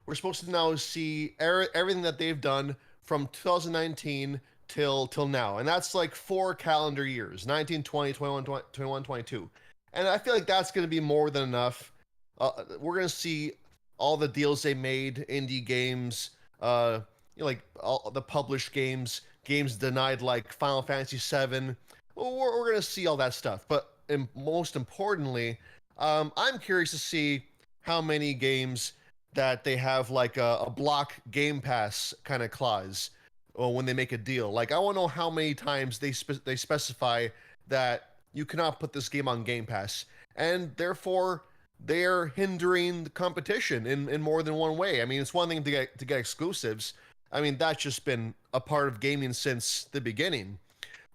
we're supposed to now see everything that they've done from 2019 till now. And that's like 4 calendar years, 19, 20, 21, 22. And I feel like that's going to be more than enough. We're going to see all the deals they made, indie games, like all the published games denied like Final Fantasy VII. Well, we're going to see all that stuff. But most importantly, I'm curious to see how many games that they have like a block Game Pass kind of clause when they make a deal. Like, I want to know how many times they specify that you cannot put this game on Game Pass, and therefore they're hindering the competition in more than one way. I mean, it's one thing to get exclusives. I mean, that's just been a part of gaming since the beginning.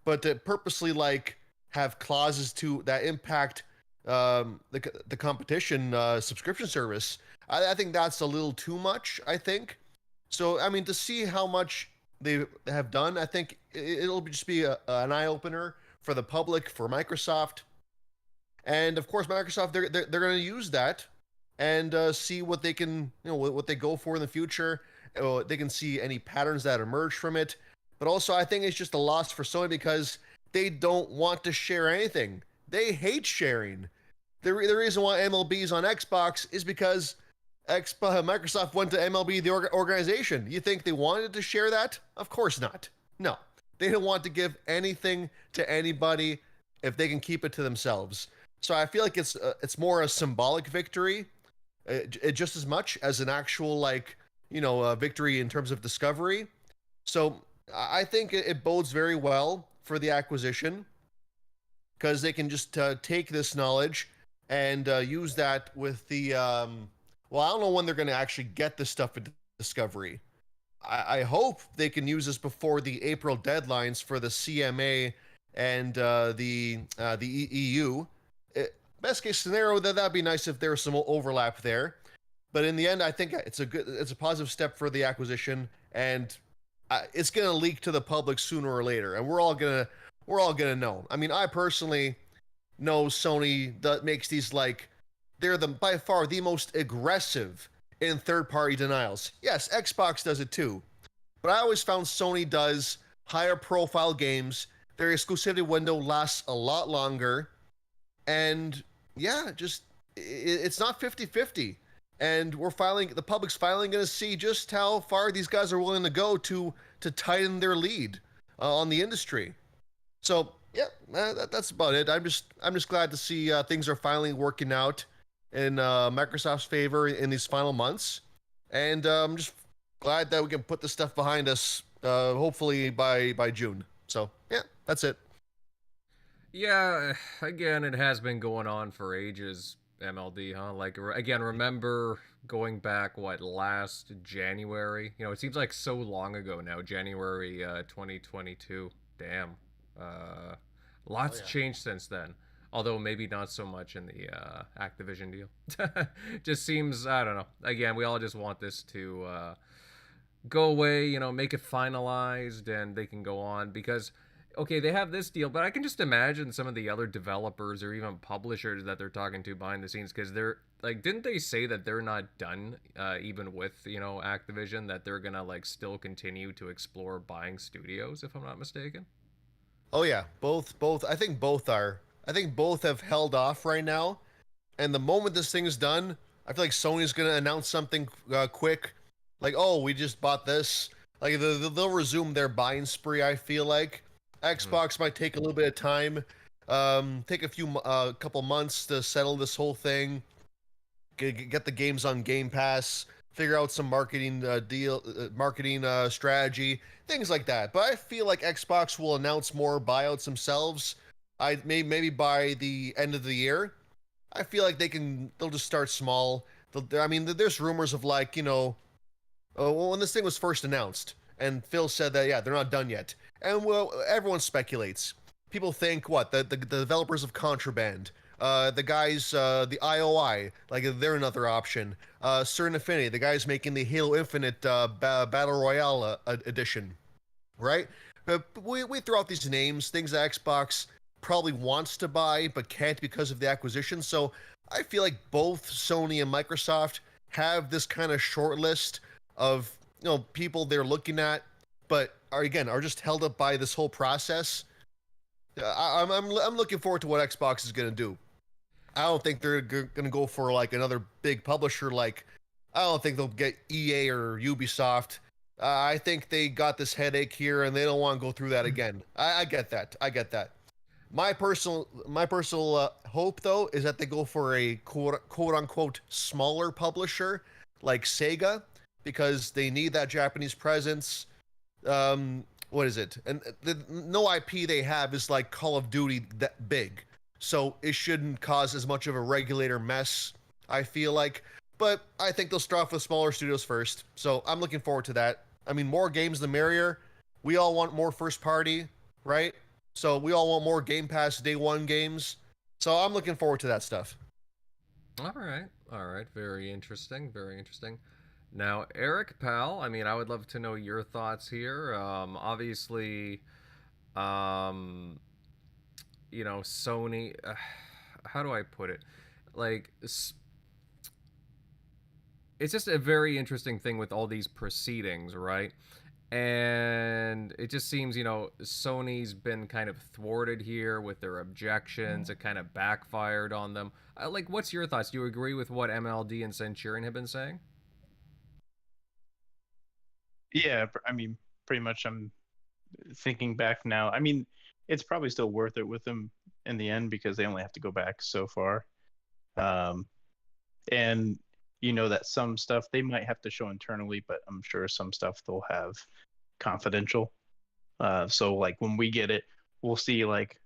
But to purposely like have clauses that impact the competition subscription service, I think that's a little too much, I think. So, I mean, to see how much they have done, I think it'll just be an eye-opener for the public, for Microsoft. And, of course, Microsoft, they're going to use that and see what they can, what they go for in the future. They can see any patterns that emerge from it. But also, I think it's just a loss for Sony because they don't want to share anything. They hate sharing. The reason why MLB is on Xbox is because Microsoft went to MLB, the organization. You think they wanted to share that? Of course not. No, they don't want to give anything to anybody if they can keep it to themselves. So I feel like it's more a symbolic victory, just as much as an actual victory in terms of discovery. So I think it bodes very well for the acquisition, because they can just take this knowledge and use that with the I don't know when they're going to actually get this stuff into Discovery. I hope they can use this before the April deadlines for the CMA and the EU. Best case scenario, that'd be nice if there was some overlap there. But in the end, I think it's a positive step for the acquisition, and it's going to leak to the public sooner or later, and we're all gonna know. I mean, I personally know Sony that makes these they're by far the most aggressive in third-party denials. Yes, Xbox does it too, but I always found Sony does higher profile games. Their exclusivity window lasts a lot longer, and yeah, it's not 50-50. And the public's finally going to see just how far these guys are willing to go to tighten their lead on the industry. So yeah, that's about it. I'm just glad to see things are finally working out in Microsoft's favor in these final months, and I'm just glad that we can put this stuff behind us, hopefully by June. So yeah, that's it. Yeah, again, it has been going on for ages, MLD, huh? Again, remember going back, last January? It seems like so long ago now, January 2022. Damn. Lots changed since then. Although maybe not so much in the Activision deal. Just seems, I don't know. Again, we all just want this to go away, make it finalized, and they can go on. Because okay, they have this deal, but I can just imagine some of the other developers or even publishers that they're talking to behind the scenes, because they're like, didn't they say that they're not done, even with, you know, Activision, that they're gonna like still continue to explore buying studios, if I'm not mistaken? Oh yeah, both. I think both are. I think both have held off right now. And the moment this thing is done, I feel like Sony's gonna announce something quick, like, "Oh, we just bought this." Like they'll resume their buying spree. I feel like Xbox might take a little bit of time, take a couple months to settle this whole thing, get the games on Game Pass, figure out some marketing strategy, things like that. But I feel like Xbox will announce more buyouts themselves. Maybe by the end of the year. I feel like they'll just start small. I mean, there's rumors of like, you know, when this thing was first announced, and Phil said that, yeah, they're not done yet. And well, everyone speculates. People think what the developers of Contraband, the guys, the IOI, like they're another option. Certain Affinity, the guys making the Halo Infinite Battle Royale edition, right? We throw out these names, things that Xbox probably wants to buy but can't because of the acquisition. So I feel like both Sony and Microsoft have this kind of short list of, you know, people they're looking at, but are just held up by this whole process. I'm looking forward to what Xbox is going to do. I don't think they're going to go for like another big publisher. Like, I don't think they'll get EA or Ubisoft. I think they got this headache here and they don't want to go through that again. I get that. My personal hope, though, is that they go for a quote unquote smaller publisher like Sega, because they need that Japanese presence. What is it? And no IP they have is like Call of Duty that big, so it shouldn't cause as much of a regulator mess, I feel like. But I think they'll start off with smaller studios first, so I'm looking forward to that. I mean, more games the merrier. We all want more first party, right? So we all want more Game Pass day one games. So I'm looking forward to that stuff. All right. Very interesting. Now, Eric, pal, I mean, I would love to know your thoughts here. Obviously, you know, Sony, how do I put it? Like, it's just a very interesting thing with all these proceedings, right? And it just seems, you know, Sony's been kind of thwarted here with their objections. It kind of backfired on them. Like, what's your thoughts? Do you agree with what MLD and Centurion have been saying? Yeah, I mean, pretty much. I'm thinking back now. I mean, it's probably still worth it with them in the end because they only have to go back so far. And you know that some stuff they might have to show internally, but I'm sure some stuff they'll have confidential. So like when we get it, we'll see like,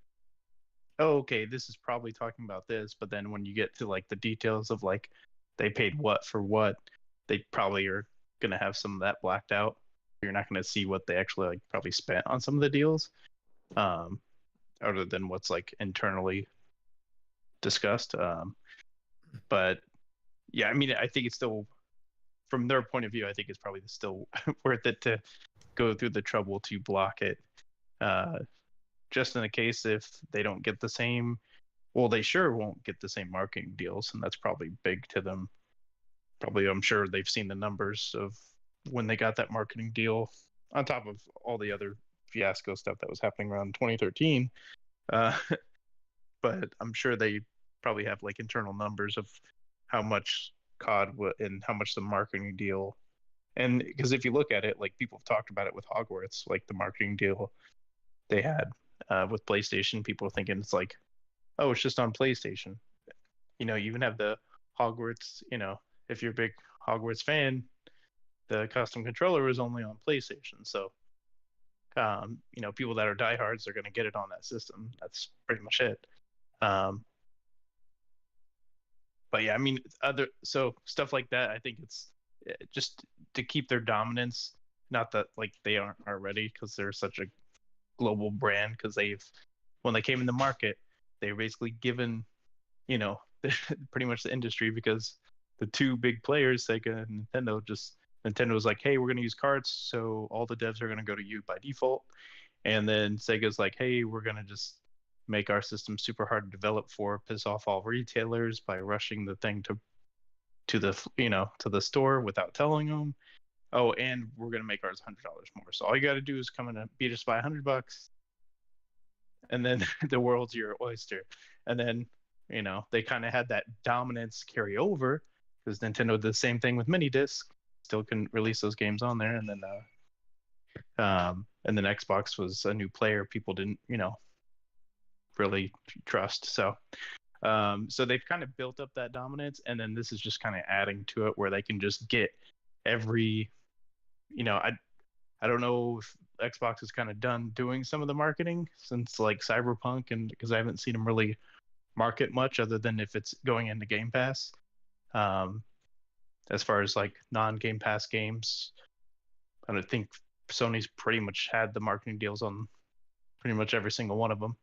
oh, okay, this is probably talking about this. But then when you get to like the details of like they paid what for what, they probably are going to have some of that blacked out. You're not going to see what they actually like probably spent on some of the deals, other than what's like internally discussed. But yeah, I mean, I think it's still, from their point of view, I think it's probably still worth it to go through the trouble to block it. Just in the case if they don't get the same, well, they sure won't get the same marketing deals, and that's probably big to them. Probably, I'm sure they've seen the numbers of when they got that marketing deal, on top of all the other fiasco stuff that was happening around 2013. But I'm sure they probably have like internal numbers of how much COD and how much the marketing deal. And because if you look at it, like people have talked about it with Hogwarts, like the marketing deal they had with PlayStation, people are thinking it's like, oh, it's just on PlayStation. You know, you even have the Hogwarts, you know, if you're a big Hogwarts fan, the custom controller is only on PlayStation. So, you know, people that are diehards are going to get it on that system. That's pretty much it. But yeah, I mean, so stuff like that, I think it's just to keep their dominance. Not that like they aren't already, because they're such a global brand. Because when they came in the market, they were basically given, you know, pretty much the industry, because the two big players, Sega and Nintendo was like, hey, we're going to use cards, so all the devs are going to go to you by default. And then Sega's like, hey, we're gonna just make our system super hard to develop for, piss off all retailers by rushing the thing to the to the store without telling them. Oh, and we're gonna make ours $100 more. So all you got to do is come in and beat us by $100, and then the world's your oyster. And then they kind of had that dominance carry over because Nintendo did the same thing with mini disc, still couldn't release those games on there, and then Xbox was a new player people didn't really trust. So they've kind of built up that dominance, and then this is just kind of adding to it where they can just get every I don't know if Xbox is kind of done doing some of the marketing since like Cyberpunk, and because I haven't seen them really market much other than if it's going into Game Pass. As far as like non-Game Pass games, I don't think Sony's pretty much had the marketing deals on pretty much every single one of them.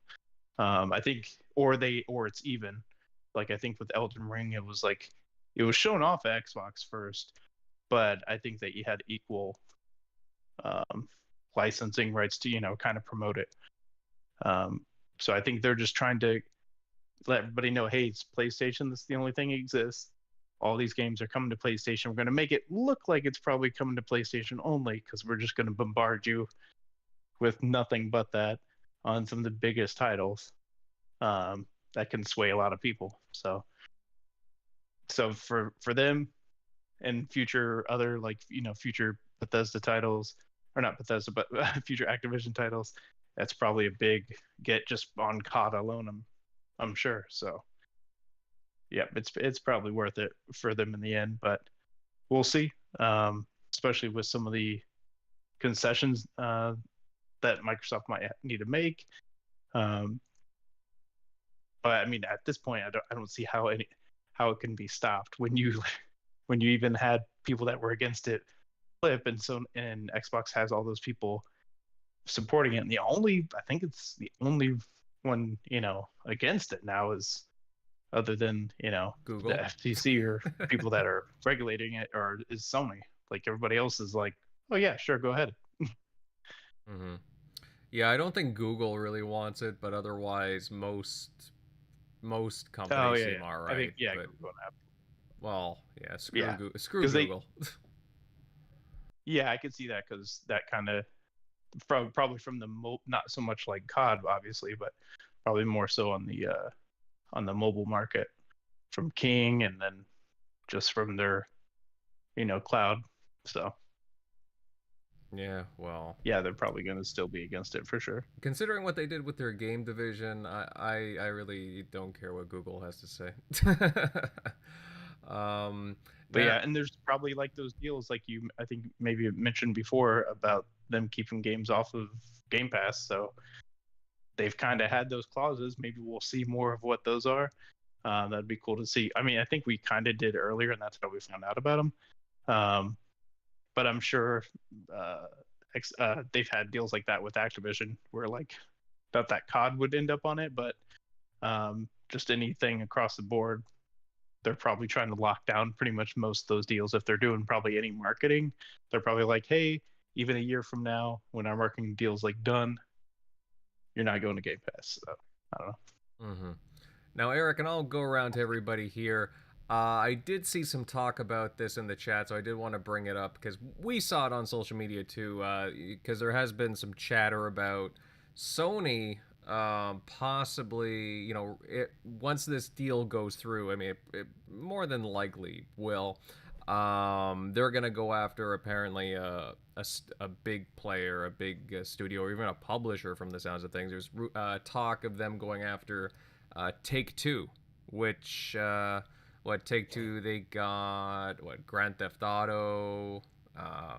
I think, or it's even. Like I think with Elden Ring, it was shown off at Xbox first, but I think that you had equal licensing rights to kind of promote it. So I think they're just trying to let everybody know, hey, it's PlayStation. That's the only thing that exists. All these games are coming to PlayStation. We're going to make it look like it's probably coming to PlayStation only because we're just going to bombard you with nothing but that on some of the biggest titles that can sway a lot of people. So for them and future other future Bethesda titles, or not Bethesda, but future Activision titles, that's probably a big get just on COD alone, I'm sure. So yeah, it's probably worth it for them in the end, but we'll see. Especially with some of the concessions that Microsoft might need to make. But I mean, at this point, I don't see how it can be stopped when you even had people that were against it flip, and Xbox has all those people supporting it, and I think it's the only one against it now is, other than Google, the FTC or people that are regulating it, or is Sony. Like everybody else is like, oh yeah, sure, go ahead. Mm-hmm. Yeah, I don't think Google really wants it, but otherwise most companies seem all right. I think, but, Google and Apple. Well, yeah, screw Google. Yeah, I could see that because that kind of probably from the not so much like COD obviously, but probably more so on the mobile market from King, and then just from their cloud. So yeah, well, yeah, they're probably going to still be against it for sure. Considering what they did with their game division, I really don't care what Google has to say. But yeah, and there's probably like those deals like I think maybe mentioned before about them keeping games off of Game Pass. So they've kind of had those clauses. Maybe we'll see more of what those are. That'd be cool to see. I mean, I think we kind of did earlier, and that's how we found out about them. But I'm sure they've had deals like that with Activision, where like that COD would end up on it, but just anything across the board, they're probably trying to lock down pretty much most of those deals. If they're doing probably any marketing, they're probably like, hey, even a year from now, when our marketing deal's like done, you're not going to Game Pass. So I don't know. Mm-hmm. Now, Eric, and I'll go around to everybody here. I did see some talk about this in the chat, so I did want to bring it up because we saw it on social media too. Because there has been some chatter about Sony possibly, once this deal goes through. I mean, it more than likely will. They're gonna go after apparently a big player, a big studio, or even a publisher. From the sounds of things, there's talk of them going after Take-Two, which Take-Two, they got Grand Theft Auto, a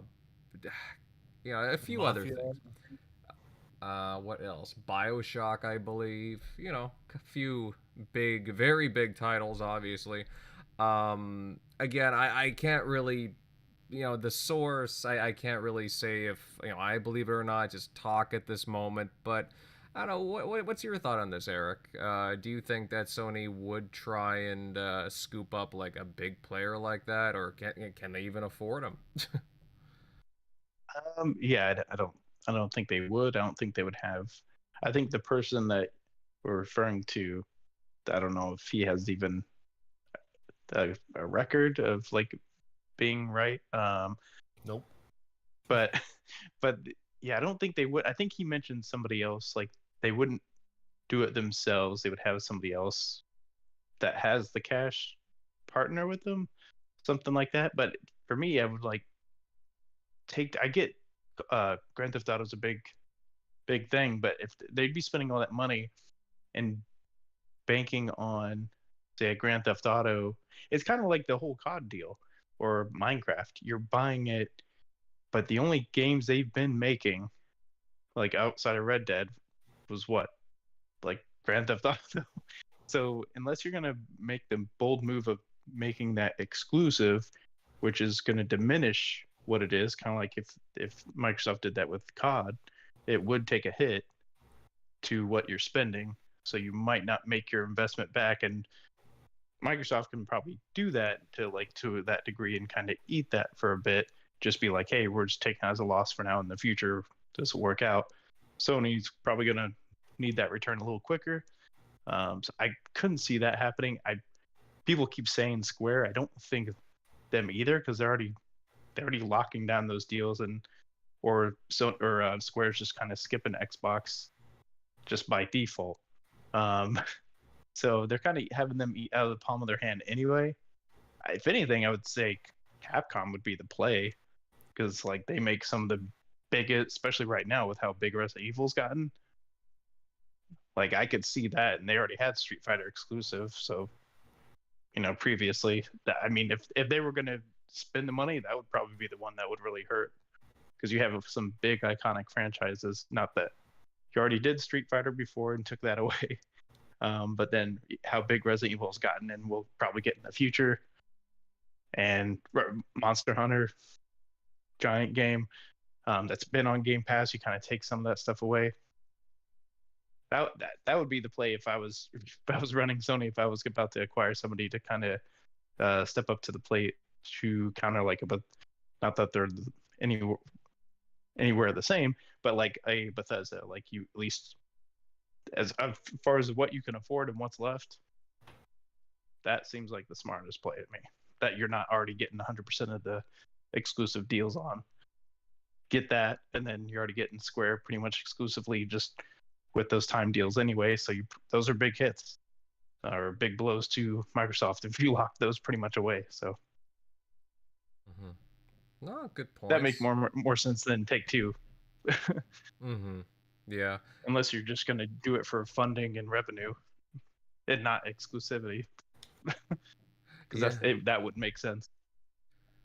few other things. What else? BioShock, I believe. A few very big titles, obviously. Again, I can't really, the source, I can't really say if, I believe it or not, just talk at this moment, but I don't know, what's your thought on this, Eric? Do you think that Sony would try and scoop up like a big player like that, or can they even afford them? Yeah, I don't think they would. I don't think they would have. I think the person that we're referring to, I don't know if he has even a record of like being right. Nope. But but yeah, I don't think they would. I think he mentioned somebody else. Like they wouldn't do it themselves. They would have somebody else that has the cash partner with them, something like that. But for me, I would like I get Grand Theft Auto is a big thing, but if they'd be spending all that money and banking on say a Grand Theft Auto, it's kind of like the whole COD deal or Minecraft. You're buying it, but the only games they've been making, like outside of Red Dead, was what? Like Grand Theft Auto. So unless you're gonna make the bold move of making that exclusive, which is gonna diminish what it is, kind of like if Microsoft did that with COD, it would take a hit to what you're spending. So you might not make your investment back, and Microsoft can probably do that to that degree and kind of eat that for a bit. Just be like, hey, we're just taking it as a loss for now. In the future, this will work out. Sony's probably gonna need that return a little quicker. So I couldn't see that happening. People keep saying Square. I don't think them either because they're already locking down those deals, or Square's just kind of skipping Xbox just by default. So they're kind of having them eat out of the palm of their hand anyway. If anything, I would say Capcom would be the play because like they make some of the biggest, especially right now with how big Resident Evil's gotten. Like I could see that, and they already had Street Fighter exclusive. So, previously, I mean, if they were going to spend the money, that would probably be the one that would really hurt because you have some big iconic franchises. Not that you already did Street Fighter before and took that away, but then how big Resident Evil's gotten and will probably get in the future, and Monster Hunter, giant game that's been on Game Pass. You kind of take some of that stuff away. That would be the play if I was running Sony. If I was about to acquire somebody to kind of step up to the plate to counter not that they're anywhere the same, but like a Bethesda, like you at least as far as what you can afford and what's left. That seems like the smartest play to me. That you're not already getting 100% of the exclusive deals on. Get that, and then you're already getting Square pretty much exclusively just with those time deals anyway. So those are big hits or big blows to Microsoft if you lock those pretty much away. So no, good point. That make more sense than Take-Two. Yeah. Unless you're just going to do it for funding and revenue and not exclusivity. Because that would make sense.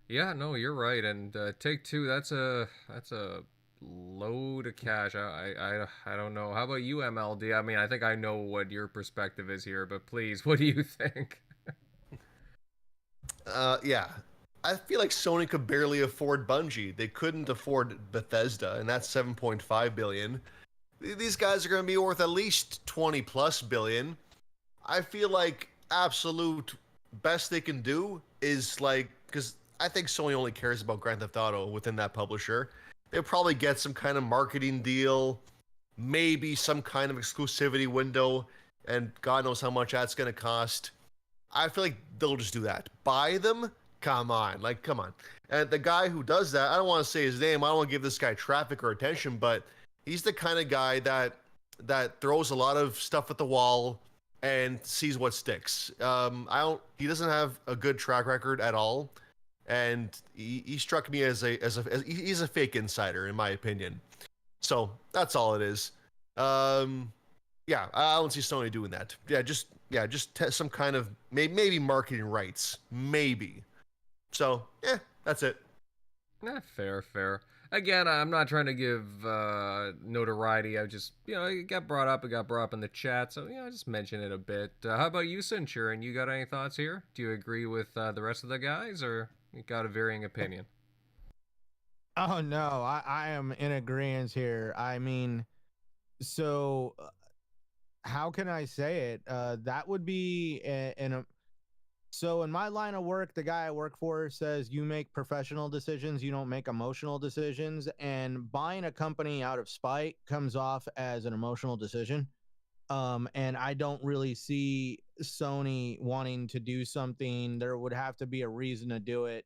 Yeah, no, you're right. And Take-Two, that's a load of cash. I don't know. How about you, MLD? I mean, I think I know what your perspective is here, but please, what do you think? Yeah. I feel like Sony could barely afford Bungie. They couldn't afford Bethesda, and that's $7.5 billion. These guys are going to be worth at least $20+ billion. I feel like absolute best they can do is because I think Sony only cares about Grand Theft Auto within that publisher. They'll probably get some kind of marketing deal, maybe some kind of exclusivity window, and God knows how much that's going to cost. I feel like they'll just do that. Buy them? Come on. And the guy who does that, I don't want to say his name. I don't want to give this guy traffic or attention, but he's the kind of guy that throws a lot of stuff at the wall and sees what sticks. He doesn't have a good track record at all. And he struck me as he's a fake insider in my opinion. So that's all it is. I don't see Sony doing that. Just some kind of maybe marketing rights, maybe. So that's it. Fair. Again, I'm not trying to give notoriety. I just it got brought up in the chat, so I just mention it a bit. How about you, Centurion? You got any thoughts here? Do you agree with the rest of the guys, or you got a varying opinion? Oh no, I am in agreement here. I mean, so how can I say it? That would be So in my line of work, the guy I work for says you make professional decisions, you don't make emotional decisions. And buying a company out of spite comes off as an emotional decision. And I don't really see Sony wanting to do something. There would have to be a reason to do it.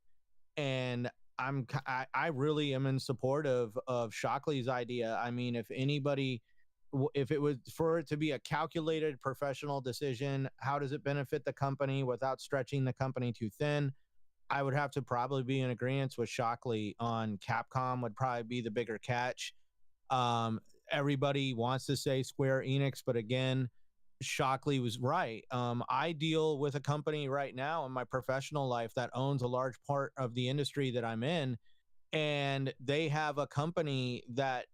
And I really am in support of Shockley's idea. I mean, if anybody, if it was for it to be a calculated professional decision, how does it benefit the company without stretching the company too thin? I would have to probably be in agreement with Shockley on Capcom would probably be the bigger catch. Um, Everybody wants to say Square Enix, but again, Shockley was right. I deal with a company right now in my professional life that owns a large part of the industry that I'm in, and they have a company that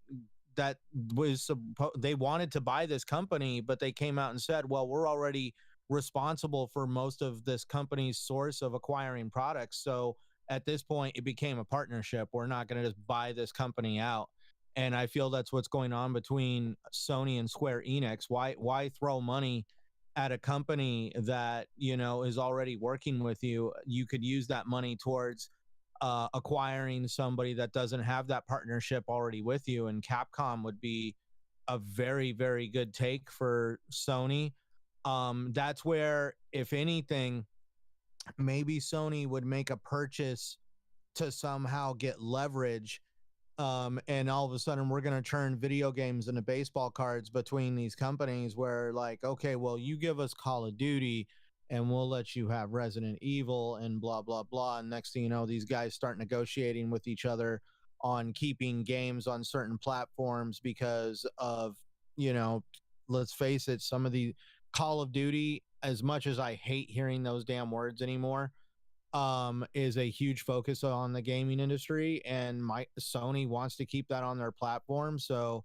was they wanted to buy this company, but they came out and said, well, we're already responsible for most of this company's source of acquiring products. So at this point, it became a partnership. We're not going to just buy this company out. And I feel that's what's going on between Sony and Square Enix. Why throw money at a company that, you know, is already working with you? You could use that money towards acquiring somebody that doesn't have that partnership already with you. And Capcom would be a very, very good take for Sony. That's where, if anything, maybe Sony would make a purchase to somehow get leverage. And all of a sudden we're going to turn video games into baseball cards between these companies where, like, okay, well, you give us Call of Duty and we'll let you have Resident Evil and blah, blah, blah. And next thing you know, these guys start negotiating with each other on keeping games on certain platforms because of, you know, let's face it, some of the Call of Duty, as much as I hate hearing those damn words anymore, is a huge focus on the gaming industry, and Sony wants to keep that on their platform. So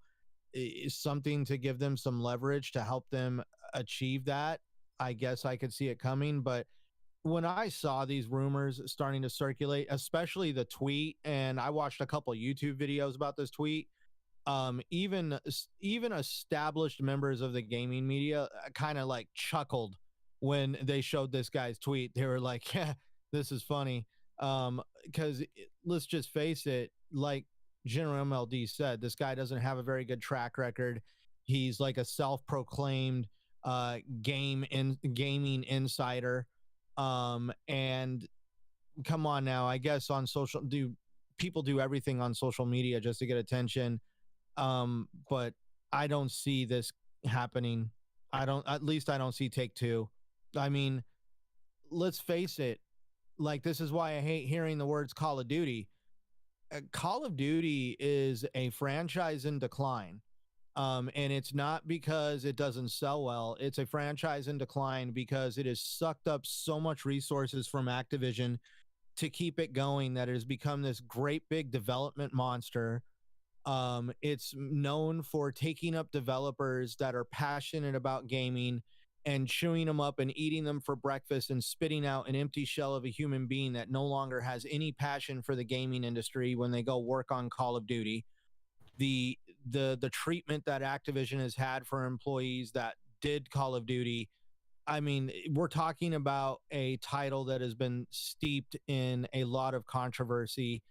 it's something to give them some leverage to help them achieve that. I guess I could see it coming, but when I saw these rumors starting to circulate, especially the tweet, and I watched a couple YouTube videos about this tweet, even established members of the gaming media kind of like chuckled when they showed this guy's tweet. They were like, yeah, this is funny. Because let's just face it, like General MLD said, this guy doesn't have a very good track record. He's like a self-proclaimed gaming insider. And come on now, I guess on people do everything on social media just to get attention. But I don't see this happening. At least I don't see Take-Two. I mean, let's face it, like, this is why I hate hearing the words Call of Duty. Call of Duty is a franchise in decline. And it's not because it doesn't sell well. It's a franchise in decline because it has sucked up so much resources from Activision to keep it going that it has become this great big development monster. It's known for taking up developers that are passionate about gaming and chewing them up and eating them for breakfast and spitting out an empty shell of a human being that no longer has any passion for the gaming industry when they go work on Call of Duty. The treatment that Activision has had for employees that did Call of Duty, I mean, we're talking about a title that has been steeped in a lot of controversy,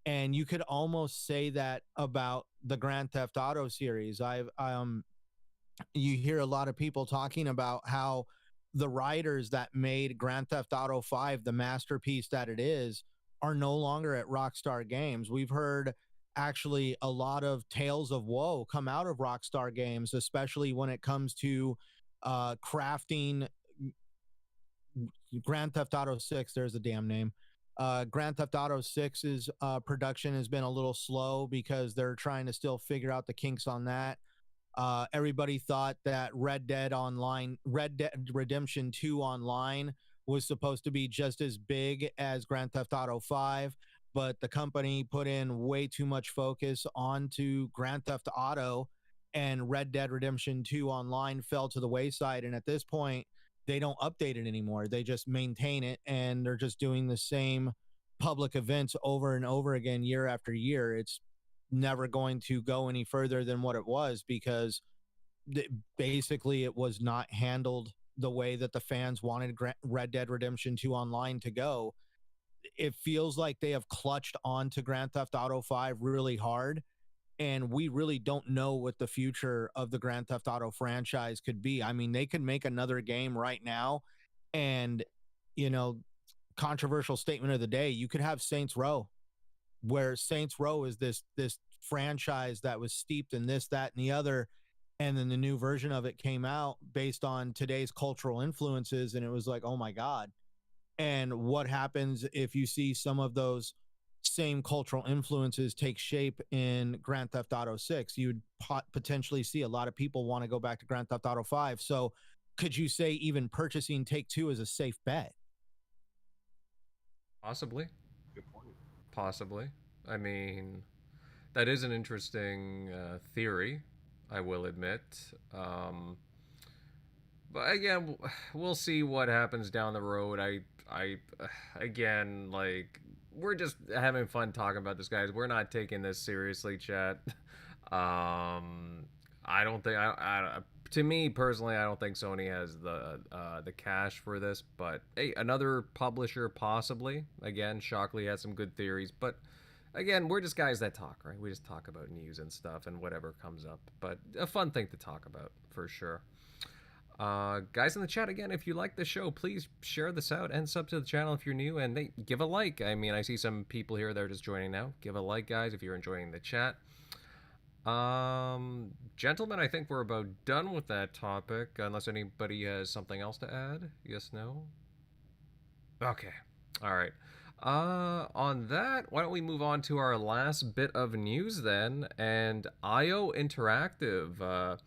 and you could almost say that about the Grand Theft Auto series. You hear a lot of people talking about how the writers that made Grand Theft Auto 5 the masterpiece that it is are no longer at Rockstar Games. We've heard actually a lot of tales of woe come out of Rockstar Games, especially when it comes to crafting Grand Theft Auto 6. There's the damn name. Grand Theft Auto 6's production has been a little slow because they're trying to still figure out the kinks on that. Everybody thought that Red Dead Redemption 2 Online was supposed to be just as big as Grand Theft Auto 5, but the company put in way too much focus onto Grand Theft Auto, and Red Dead Redemption 2 Online fell to the wayside. And at this point, they don't update it anymore. They just maintain it, and they're just doing the same public events over and over again, year after year. It's never going to go any further than what it was because basically it was not handled the way that the fans wanted Red Dead Redemption 2 Online to go. It feels like they have clutched onto Grand Theft Auto 5 really hard, and we really don't know what the future of the Grand Theft Auto franchise could be. I mean, they could make another game right now, and, you know, controversial statement of the day, you could have Saints Row, where Saints Row is this franchise that was steeped in this, that, and the other, and then the new version of it came out based on today's cultural influences, and it was like, oh my God. And what happens if you see some of those same cultural influences take shape in Grand Theft Auto 6? You'd potentially see a lot of people want to go back to Grand Theft Auto 5. So could you say even purchasing Take-Two is a safe bet? Possibly. Good point. Possibly. I mean, that is an interesting theory, I will admit. But again, we'll see what happens down the road. I again, like, we're just having fun talking about this, guys. We're not taking this seriously, chat. I don't think to me personally, I don't think Sony has the cash for this. But hey, another publisher possibly. Again, Shockley has some good theories, but again, we're just guys that talk, right? We just talk about news and stuff and whatever comes up. But a fun thing to talk about for sure. Guys in the chat, again, if you like the show, please share this out and sub to the channel if you're new, and give a like. I mean, I see some people here that are just joining now. Give a like, guys, if you're enjoying the chat. Gentlemen, I think we're about done with that topic, unless anybody has something else to add. Yes, no? Okay. All right. On that, why don't we move on to our last bit of news then, and IO Interactive,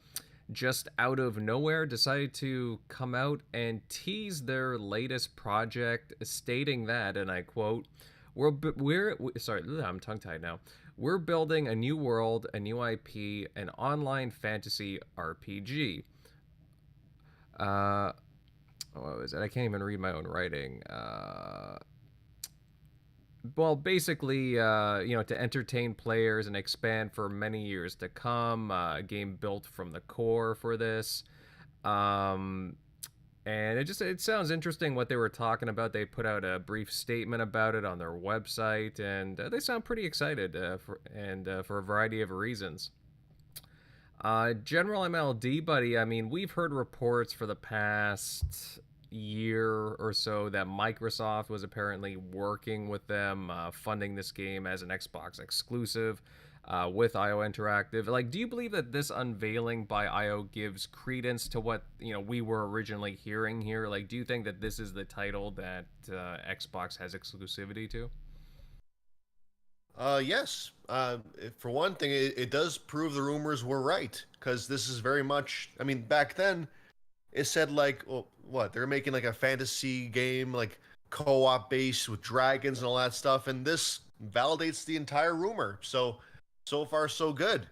just out of nowhere, decided to come out and tease their latest project, stating that, and I quote, sorry, I'm tongue-tied now. We're building a new world, a new IP, an online fantasy RPG. What was it? I can't even read my own writing. Well, basically, to entertain players and expand for many years to come. A game built from the core for this. And it sounds interesting what they were talking about. They put out a brief statement about it on their website, and they sound pretty excited for a variety of reasons. General MLD, buddy, I mean, we've heard reports for the past year or so that Microsoft was apparently working with them, funding this game as an Xbox exclusive with IO Interactive. Like, do you believe that this unveiling by IO gives credence to what we were originally hearing here? Like, do you think that this is the title that Xbox has exclusivity to? Yes. For one thing, it does prove the rumors were right, because this is very much, I mean, back then it said like, well, what, they're making like a fantasy game, like co-op based with dragons and all that stuff, and this validates the entire rumor. So far so good.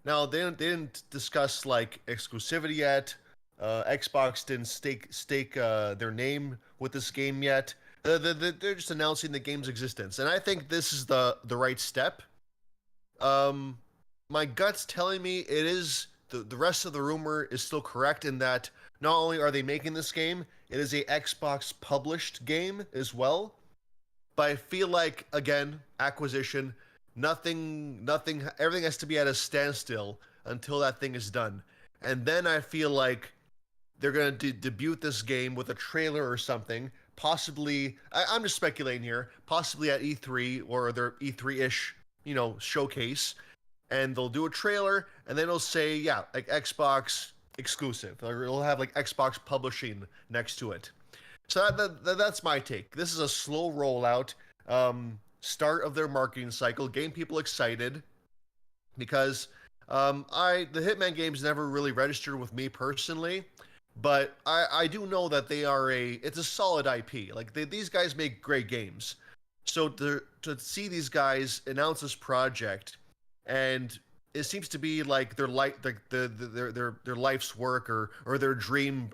Now they didn't discuss like exclusivity yet. Xbox didn't stake their name with this game yet. They're just announcing the game's existence, and I think this is the right step. My gut's telling me it is. The rest of the rumor is still correct in that not only are they making this game, it is a Xbox published game as well. But I feel like, again, acquisition, everything has to be at a standstill until that thing is done. And then I feel like they're going to debut this game with a trailer or something, possibly, I'm just speculating here, possibly at E3 or their E3-ish, showcase. And they'll do a trailer, and then it'll say, yeah, like Xbox exclusive. Or it'll have like Xbox publishing next to it. So that's my take. This is a slow rollout, start of their marketing cycle, getting people excited, because the Hitman games never really registered with me personally, but I do know that it's a solid IP. Like these guys make great games. So to see these guys announce this project, and it seems to be like their life's work or their dream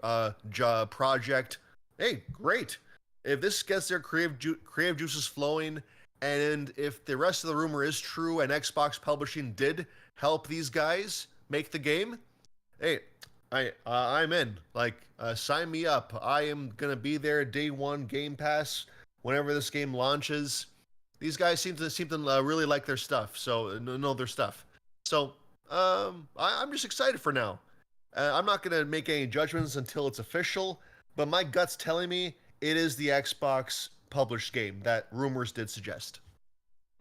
project. Hey, great! If this gets their creative juices flowing, and if the rest of the rumor is true, and Xbox Publishing did help these guys make the game, hey, I'm in. Like, sign me up. I am gonna be there day one Game Pass whenever this game launches. These guys seem to really like their stuff. So know their stuff. So I'm just excited for now. I'm not gonna make any judgments until it's official, but my gut's telling me it is the Xbox published game that rumors did suggest.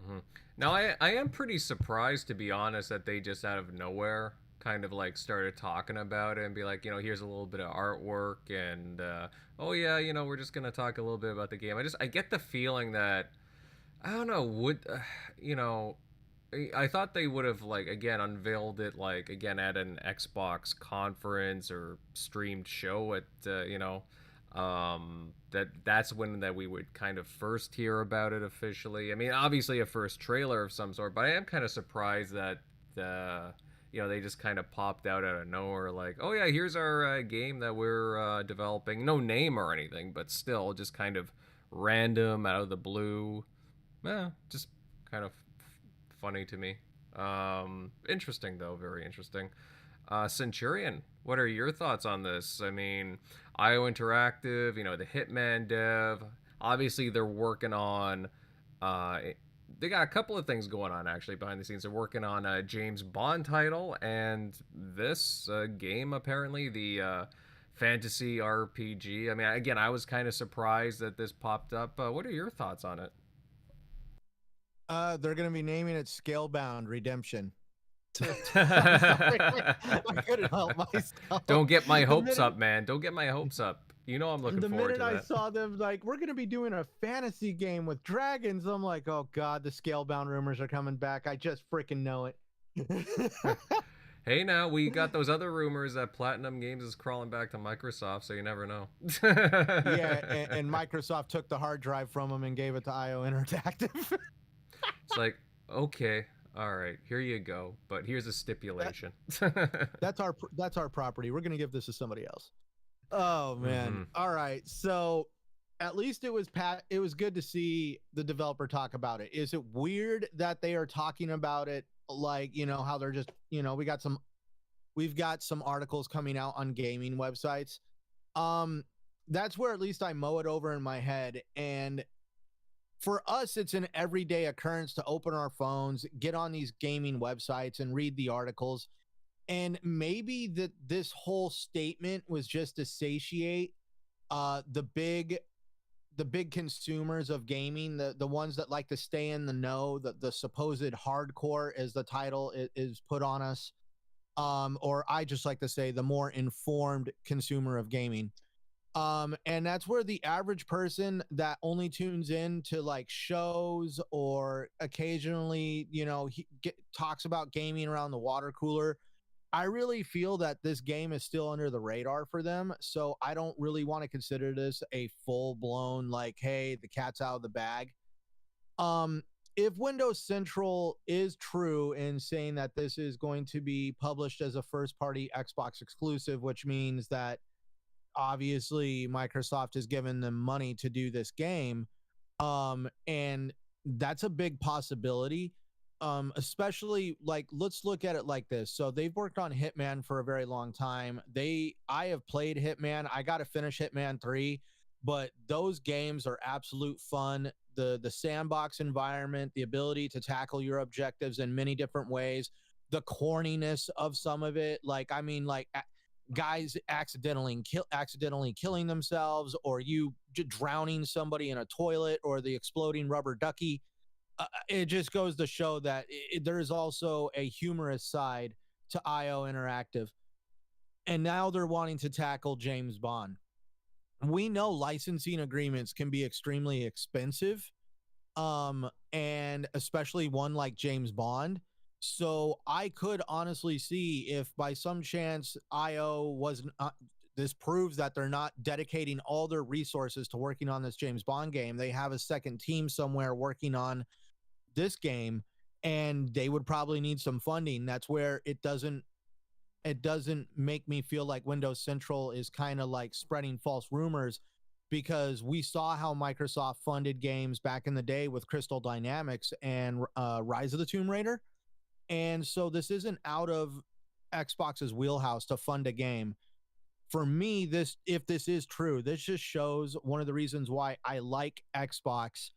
Mm-hmm. Now, I am pretty surprised, to be honest, that they just out of nowhere kind of like started talking about it and be like, here's a little bit of artwork and, oh yeah, we're just gonna talk a little bit about the game. I get the feeling that, I don't know, I thought they would have like again unveiled it like again at an Xbox conference or streamed show at that's when that we would kind of first hear about it officially. I mean, obviously a first trailer of some sort, but I am kind of surprised that they just kind of popped out of nowhere like, oh yeah, here's our game that we're developing. No name or anything, but still just kind of random out of the blue. Just kind of funny to me. Interesting though, very interesting. Centurion, what are your thoughts on this? I mean, IO Interactive, the Hitman dev, obviously they're working on, they got a couple of things going on actually behind the scenes. They're working on a James Bond title and this game, apparently, the fantasy RPG. I mean, again, I was kind of surprised that this popped up. What are your thoughts on it? They're going to be naming it Scalebound Redemption. I couldn't help myself. Don't get my hopes up, man. Don't get my hopes up. I'm looking forward to that. The minute I saw them, like, we're going to be doing a fantasy game with dragons, I'm like, oh, God, the Scalebound rumors are coming back. I just freaking know it. Hey, now, we got those other rumors that Platinum Games is crawling back to Microsoft, so you never know. Yeah, and Microsoft took the hard drive from them and gave it to IO Interactive. It's like, okay, all right, here you go, but here's a stipulation. That's our property. We're gonna give this to somebody else. Oh man. Mm-hmm. All right. So at least it was good to see the developer talk about it. Is it weird that they are talking about it like, how they're just, we've got some articles coming out on gaming websites. That's where at least I mow it over in my head. And for us, it's an everyday occurrence to open our phones, get on these gaming websites and read the articles. And maybe this whole statement was just to satiate the big consumers of gaming, the ones that like to stay in the know, the supposed hardcore, as the title is put on us. Or I just like to say the more informed consumer of gaming. And that's where the average person that only tunes in to like shows or occasionally, talks about gaming around the water cooler. I really feel that this game is still under the radar for them. So I don't really want to consider this a full blown, like, hey, the cat's out of the bag. If Windows Central is true in saying that this is going to be published as a first party Xbox exclusive, which means that obviously Microsoft has given them money to do this game. And that's a big possibility. Especially like, let's look at it like this. So they've worked on Hitman for a very long time. I have played Hitman. I got to finish Hitman 3, but those games are absolute fun. The sandbox environment, the ability to tackle your objectives in many different ways, the corniness of some of it. Like, I mean, like guys accidentally killing themselves, or you drowning somebody in a toilet, or the exploding rubber ducky. It just goes to show that there is also a humorous side to IO Interactive. And now they're wanting to tackle James Bond. We know licensing agreements can be extremely expensive, and especially one like James Bond. So I could honestly see if by some chance IO wasn't, this proves that they're not dedicating all their resources to working on this James Bond game. They have a second team somewhere working on this game, and they would probably need some funding. That's where it doesn't make me feel like Windows Central is kind of like spreading false rumors, because we saw how Microsoft funded games back in the day with Crystal Dynamics and Rise of the Tomb Raider. And so this isn't out of Xbox's wheelhouse to fund a game. For me, if this is true, this just shows one of the reasons why I like Xbox,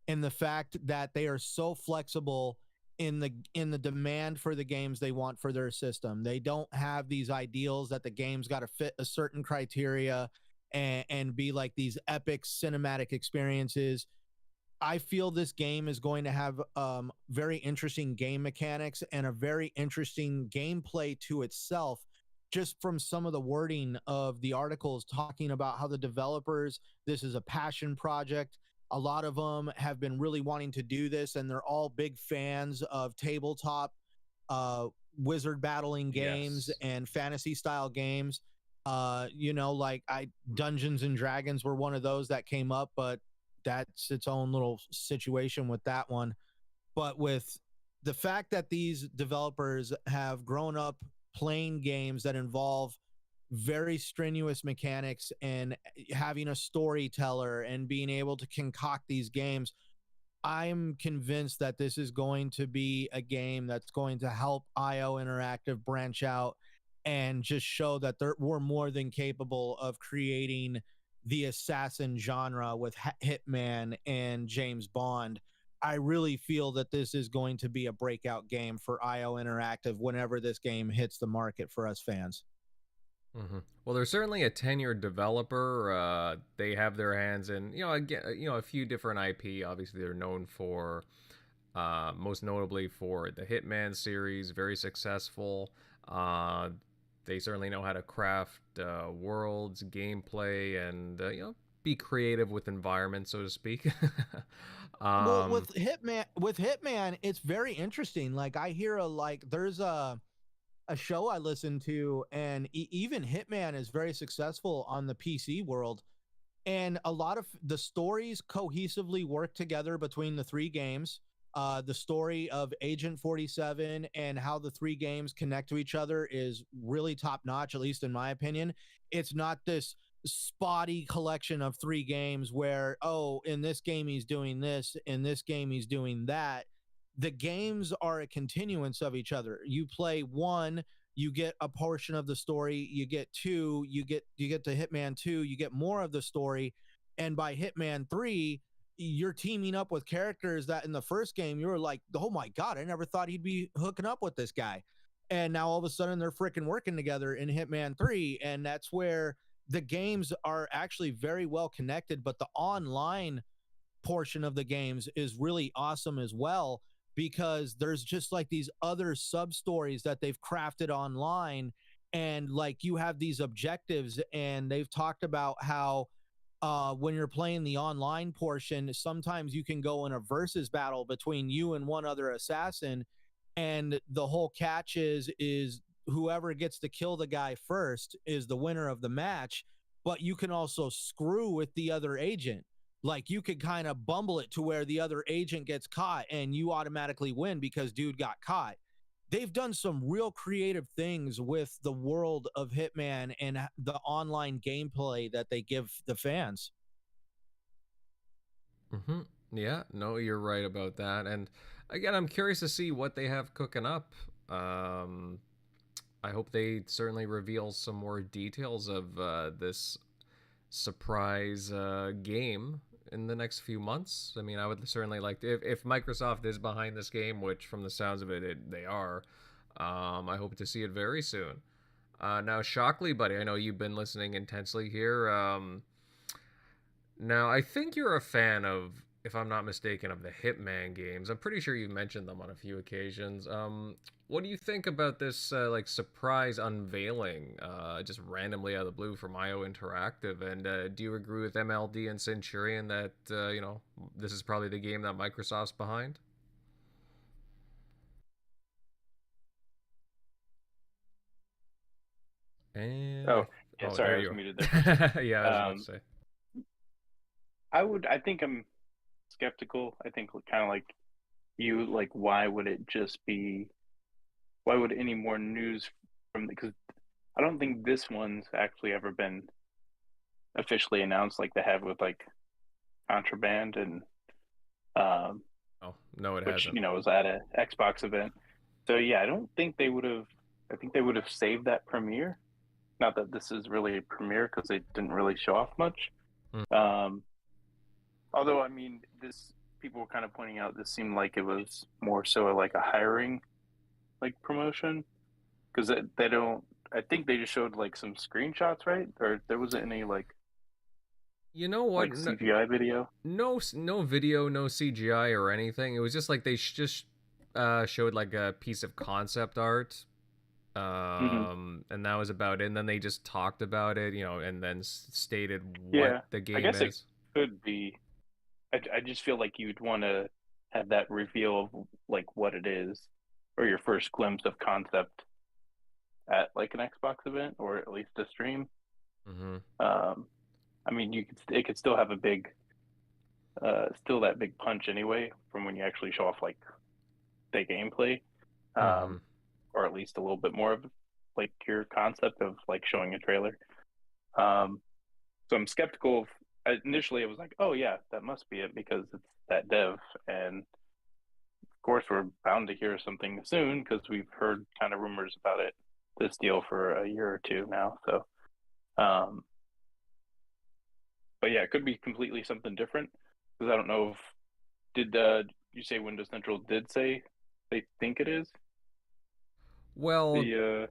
and the fact that they are so flexible in the demand for the games they want for their system. They don't have these ideals that the game's got to fit a certain criteria and be like these epic cinematic experiences. I feel this game is going to have very interesting game mechanics and a very interesting gameplay to itself, just from some of the wording of the articles talking about how the developers, this is a passion project. A lot of them have been really wanting to do this, and they're all big fans of tabletop wizard battling games and fantasy style games. Like Dungeons and Dragons were one of those that came up, but that's its own little situation with that one. But with the fact that these developers have grown up playing games that involve very strenuous mechanics and having a storyteller and being able to concoct these games, I'm convinced that this is going to be a game that's going to help IO Interactive branch out and just show that we're more than capable of creating the assassin genre with Hitman and James Bond. I really feel that this is going to be a breakout game for IO Interactive whenever this game hits the market for us fans. Mm-hmm. Well, they're certainly a tenured developer. They have their hands in, a few different IP. Obviously, they're known for, most notably for the Hitman series, very successful. They certainly know how to craft worlds, gameplay, and be creative with environments, so to speak. Well, with Hitman, it's very interesting. Like I hear there's a show I listen to, and even Hitman is very successful on the PC world, and a lot of the stories cohesively work together between the three games. The story of Agent 47 and how the three games connect to each other is really top notch, at least in my opinion. It's not this spotty collection of three games where, in this game he's doing this, in this game he's doing that. The games are a continuance of each other. You play one, you get a portion of the story. You get two, you get to Hitman 2, you get more of the story. And by Hitman 3, you're teaming up with characters that in the first game you were like, oh my God, I never thought he'd be hooking up with this guy. And now all of a sudden they're freaking working together in Hitman 3. And that's where the games are actually very well connected, but the online portion of the games is really awesome as well, because there's just like these other sub stories that they've crafted online. And like you have these objectives, and they've talked about how when you're playing the online portion, sometimes you can go in a versus battle between you and one other assassin. And the whole catch is whoever gets to kill the guy first is the winner of the match. But you can also screw with the other agent. Like you could kind of bumble it to where the other agent gets caught and you automatically win because dude got caught. They've done some real creative things with the world of Hitman and the online gameplay that they give the fans. Mm-hmm. Yeah, no, you're right about that. And again, I'm curious to see what they have cooking up. I hope they certainly reveal some more details of this surprise game in the next few months. I mean, I would certainly like to, if Microsoft is behind this game, which from the sounds of it, they are. I hope to see it very soon. Now, Shockley, buddy, I know you've been listening intensely here. Now, I think you're a fan of, if I'm not mistaken, of the Hitman games. I'm pretty sure you've mentioned them on a few occasions. What do you think about this like surprise unveiling, just randomly out of the blue from IO Interactive? And do you agree with MLD and Centurion that this is probably the game that Microsoft's behind? And sorry, I was muted there. Yeah, I was about to say. I think I'm skeptical. I think kind of like you, like why would any more news from, because I don't think this one's actually ever been officially announced like they have with like Contraband and no, it which hasn't. was at an Xbox event. So yeah, I don't think they would have I think they would have saved that premiere. Not that this is really a premiere because they didn't really show off much. Although, I mean, people were kind of pointing out this seemed like it was more so like a hiring like promotion, because they don't. I think they just showed like some screenshots, right? Or there wasn't any like. You know what? Like CGI video? No video, no CGI or anything. It was just like they just showed like a piece of concept art, and that was about it. And then they just talked about it, and then stated what the game I guess is. It could be. I just feel like you'd want to have that reveal of like what it is, or your first glimpse of concept at like an Xbox event, or at least a stream. I mean, it could still have a big, still that big punch anyway from when you actually show off like the gameplay, or at least a little bit more of like your concept of like showing a trailer. So I'm skeptical of. Initially, it was like, oh yeah, that must be it because it's that dev, and of course we're bound to hear something soon because we've heard kind of rumors about this deal for a year or two now. So, but yeah, it could be completely something different because I don't know if did you say Windows Central did say they think it is? Well,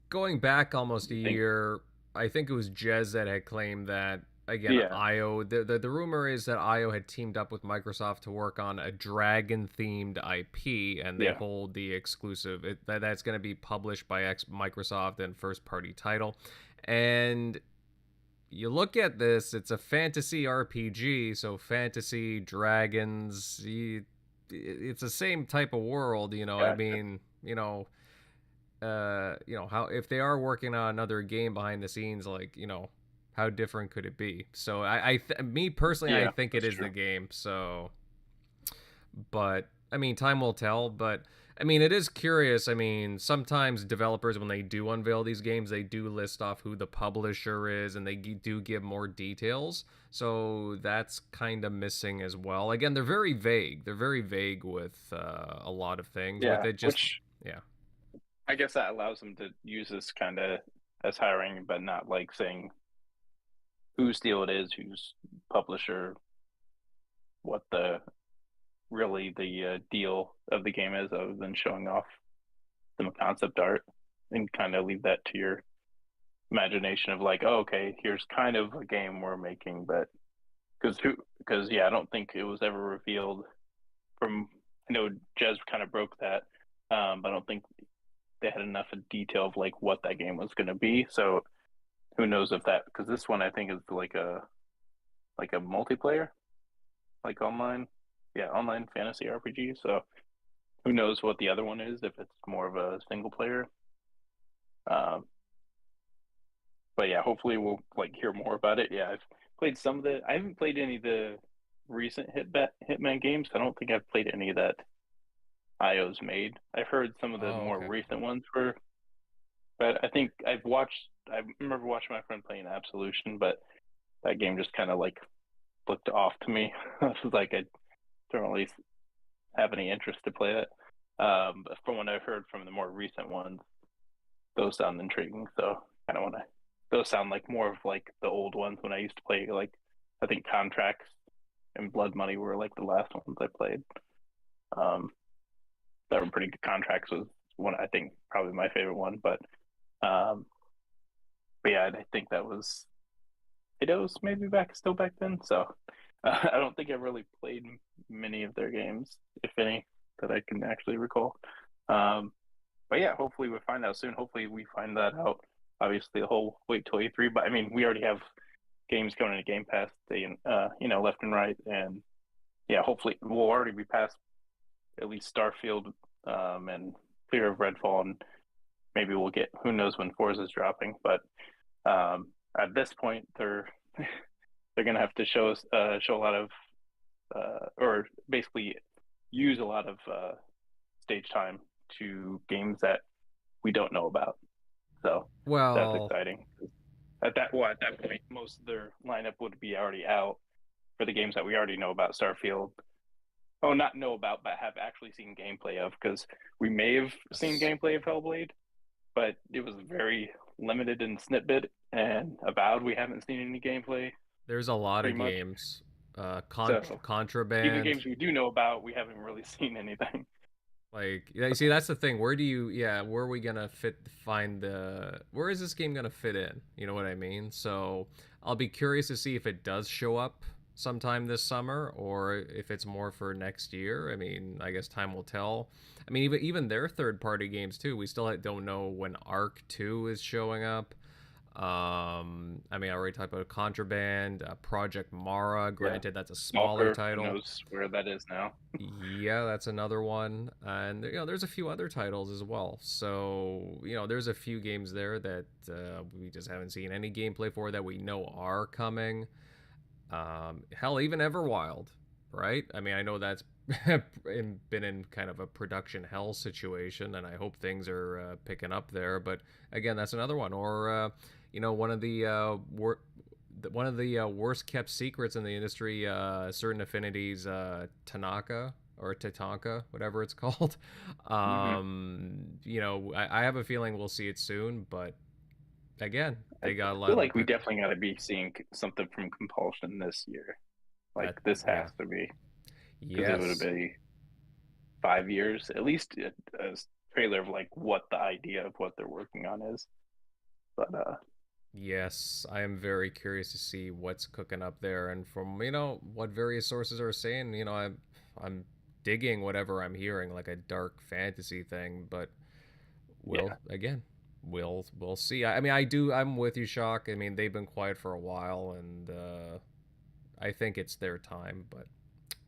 going back almost a year, I think it was Jez that had claimed that. Again, IO. The rumor is that IO had teamed up with Microsoft to work on a dragon-themed IP, and they hold the exclusive. That's going to be published by Microsoft and first-party title. And you look at this; it's a fantasy RPG, so fantasy dragons. It's the same type of world, I mean, how if they are working on another game behind the scenes, like how different could it be? So me personally, I think it is the game. So, but I mean, time will tell. But I mean, it is curious. I mean, sometimes developers, when they do unveil these games, they do list off who the publisher is, and they do give more details. So that's kind of missing as well. Again, they're very vague. They're very vague with a lot of things. Yeah, with it just, I guess that allows them to use this kind of as hiring, but not like saying whose deal it is, whose publisher, what the deal of the game is, other than showing off the concept art, and kind of leave that to your imagination of like, oh, okay, here's kind of a game we're making, but because I don't think it was ever revealed from. I know Jez kind of broke that, but I don't think they had enough of detail of like what that game was going to be. So who knows if that, because this one I think is like a multiplayer, like online fantasy RPG. So who knows what the other one is, if it's more of a single player. But yeah, hopefully we'll like hear more about it. Yeah, I've played some of I haven't played any of the recent Hitman games. I don't think I've played any that IO's made. I've heard some of the more recent ones were, but I think I remember watching my friend playing Absolution, but that game just kind of like looked off to me. I was like, I don't really have any interest to play it. But from what I've heard from the more recent ones, those sound intriguing. So kind of want to. Those sound like more of like the old ones when I used to play. Like I think Contracts and Blood Money were like the last ones I played. That were pretty good. Contracts was one, I think, probably my favorite one. But yeah, I think that was Eidos maybe still back then. So I don't think I've really played many of their games, if any, that I can actually recall. But yeah, hopefully we'll find out soon. Hopefully we find that out. Obviously, the whole wait till E3, but I mean, we already have games coming into Game Pass, left and right, and yeah, hopefully we'll already be past at least Starfield and clear of Redfall, and maybe we'll get, who knows when Forza's dropping, but at this point they're gonna have to show a lot of or basically use a lot of stage time to games that we don't know about. So that's exciting. At that point, most of their lineup would be already out for the games that we already know about. Starfield, not know about, but have actually seen gameplay of, because we may have seen gameplay of Hellblade, but it was very limited in snippet. And Avowed, we haven't seen any gameplay. There's a lot Pretty of much. games. So even Contraband. games we do know about, we haven't really seen anything. Like, yeah, you see, that's the thing. Where are we gonna where is this game gonna fit in? You know what I mean? So I'll be curious to see if it does show up sometime this summer or if it's more for next year. I mean, I guess time will tell. I mean, even their third-party games too. We still don't know when Arc 2 is showing up. I mean, I already talked about Contraband, Project Mara. Granted, that's a smaller title. Who knows where that is now? Yeah, that's another one, and there's a few other titles as well. So there's a few games there that we just haven't seen any gameplay for that we know are coming. Hell, even Everwild, right? I mean, I know that's been in kind of a production hell situation, and I hope things are picking up there. But again, that's another one. Or one of the worst kept secrets in the industry, Certain Affinities, Tanaka or Tatanka, whatever it's called. I have a feeling we'll see it soon, but again, they got a lot. I feel like we definitely got to be seeing something from Compulsion this year. Like this has to be. Because it would be 5 years, at least a trailer of like what the idea of what they're working on is. But yes, I am very curious to see what's cooking up there, and from what various sources are saying, I'm digging whatever I'm hearing, like a dark fantasy thing. But we'll see. I mean, I'm with you, Shock. I mean, they've been quiet for a while, and I think it's their time, but.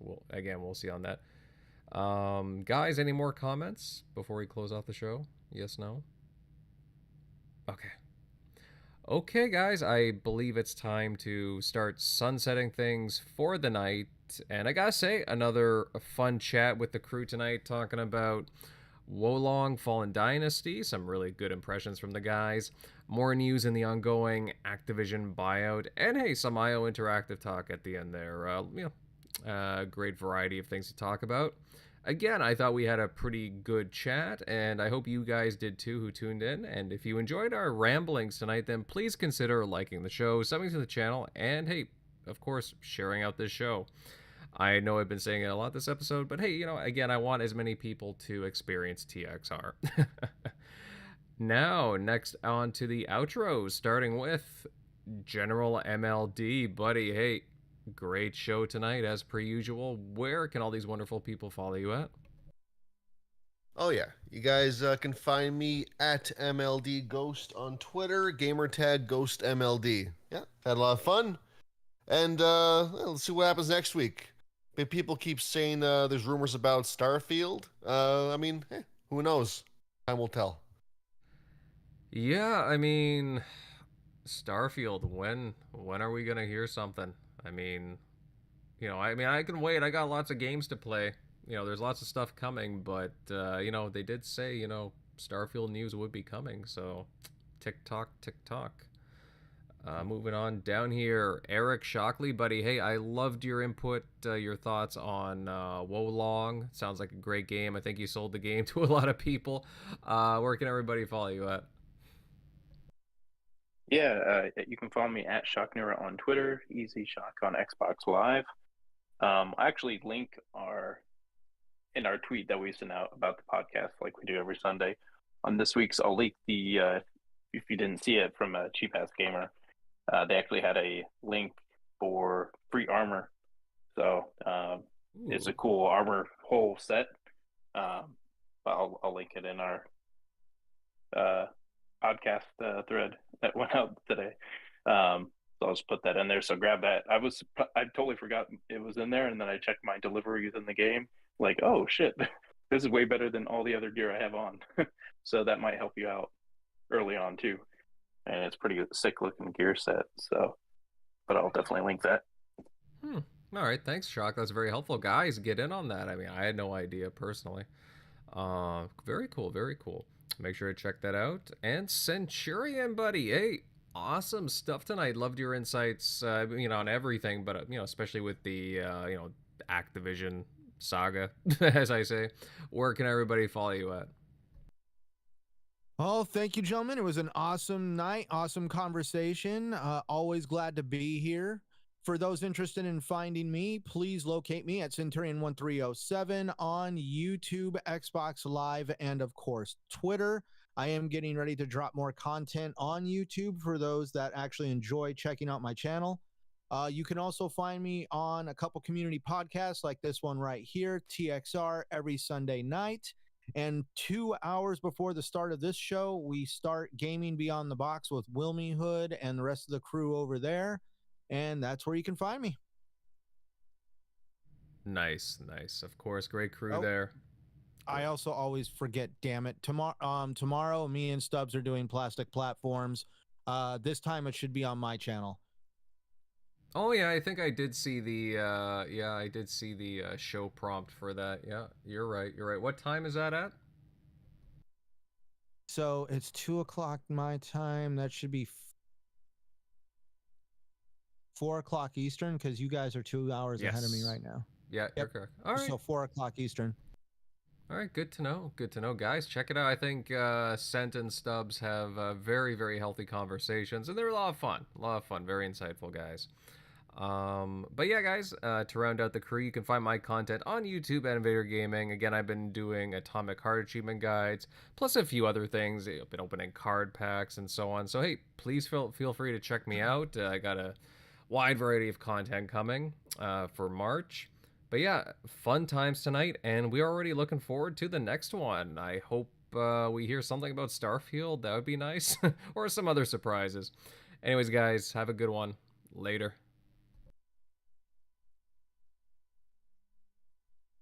We'll see on that. Guys, any more comments before we close off the show? Yes, no? Okay, guys, I believe it's time to start sunsetting things for the night. And I gotta say, another fun chat with the crew tonight, talking about Wo Long Fallen Dynasty, some really good impressions from the guys, more news in the ongoing Activision buyout, and hey, some IO Interactive talk at the end there. Great variety of things to talk about. Again, I thought we had a pretty good chat, and I hope you guys did too who tuned in. And if you enjoyed our ramblings tonight, then please consider liking the show, subbing to the channel, and hey, of course, sharing out this show. I know I've been saying it a lot this episode, but hey, again, I want as many people to experience TXR. Now, next on to the outros, starting with General MLD. Buddy, hey, great show tonight, as per usual. Where can all these wonderful people follow you at? Oh yeah, you guys can find me at MLD Ghost on Twitter, gamertag Ghost MLD. Yeah, had a lot of fun, and let's see what happens next week. People keep saying there's rumors about Starfield. I mean, who knows? Time will tell. Yeah, I mean, Starfield. When are we gonna hear something? I mean, I can wait. I got lots of games to play. There's lots of stuff coming, but they did say, Starfield news would be coming. So, tick tock. Moving on down here, Eric Shockley, buddy. Hey, I loved your input, your thoughts on Wo Long. Sounds like a great game. I think you sold the game to a lot of people. Where can everybody follow you at? Yeah, you can follow me at Shocknera on Twitter, Easy Shock on Xbox Live. I actually link in our tweet that we send out about the podcast, like we do every Sunday. On this week's, I'll link the if you didn't see it, from Cheap Ass Gamer. They actually had a link for free armor, so it's a cool armor whole set. I'll link it in our podcast thread that went out today. So I'll just put that in there. So grab that. I totally forgot it was in there, and then I checked my deliveries in the game. Like, oh shit, this is way better than all the other gear I have on. So that might help you out early on too. And it's pretty sick looking gear set. So, but I'll definitely link that. All right, thanks, Shock. That's very helpful. Guys, get in on that. I mean, I had no idea personally. Very cool, very cool. Make sure to check that out. And Centurion, buddy, hey, awesome stuff tonight. Loved your insights, on everything, but especially with the Activision saga, as I say. Where can everybody follow you at? Oh, thank you, gentlemen. It was an awesome night, awesome conversation. Always glad to be here. For those interested in finding me, please locate me at Centurion1307 on YouTube, Xbox Live, and of course, Twitter. I am getting ready to drop more content on YouTube for those that actually enjoy checking out my channel. You can also find me on a couple community podcasts like this one right here, TXR, every Sunday night. And 2 hours before the start of this show, we start Gaming Beyond the Box with Wilmy Hood and the rest of the crew over there. And that's where you can find me. Nice. Of course, great crew there. I also always forget, damn it. Tomorrow, me and Stubbs are doing Plastic Platforms. This time it should be on my channel. Oh yeah, I think I did see the show prompt for that. Yeah, you're right. What time is that at? So it's 2:00 my time. That should be 4:00 Eastern, because you guys are 2 hours ahead of me right now. Yeah, you're correct. All right. So 4:00 Eastern. All right, good to know, guys. Check it out. I think Cent and Stubbs have very, very healthy conversations, and they're a lot of fun. Very insightful guys. But yeah, guys, to round out the crew, you can find my content on YouTube at Invader Gaming. Again, I've been doing Atomic Heart achievement guides, plus a few other things. I've been opening card packs and so on. So hey, please feel free to check me out. I got a wide variety of content coming for March. But yeah, fun times tonight, and we're already looking forward to the next one. I hope we hear something about Starfield. That would be nice. Or some other surprises. Anyways, guys, have a good one. Later.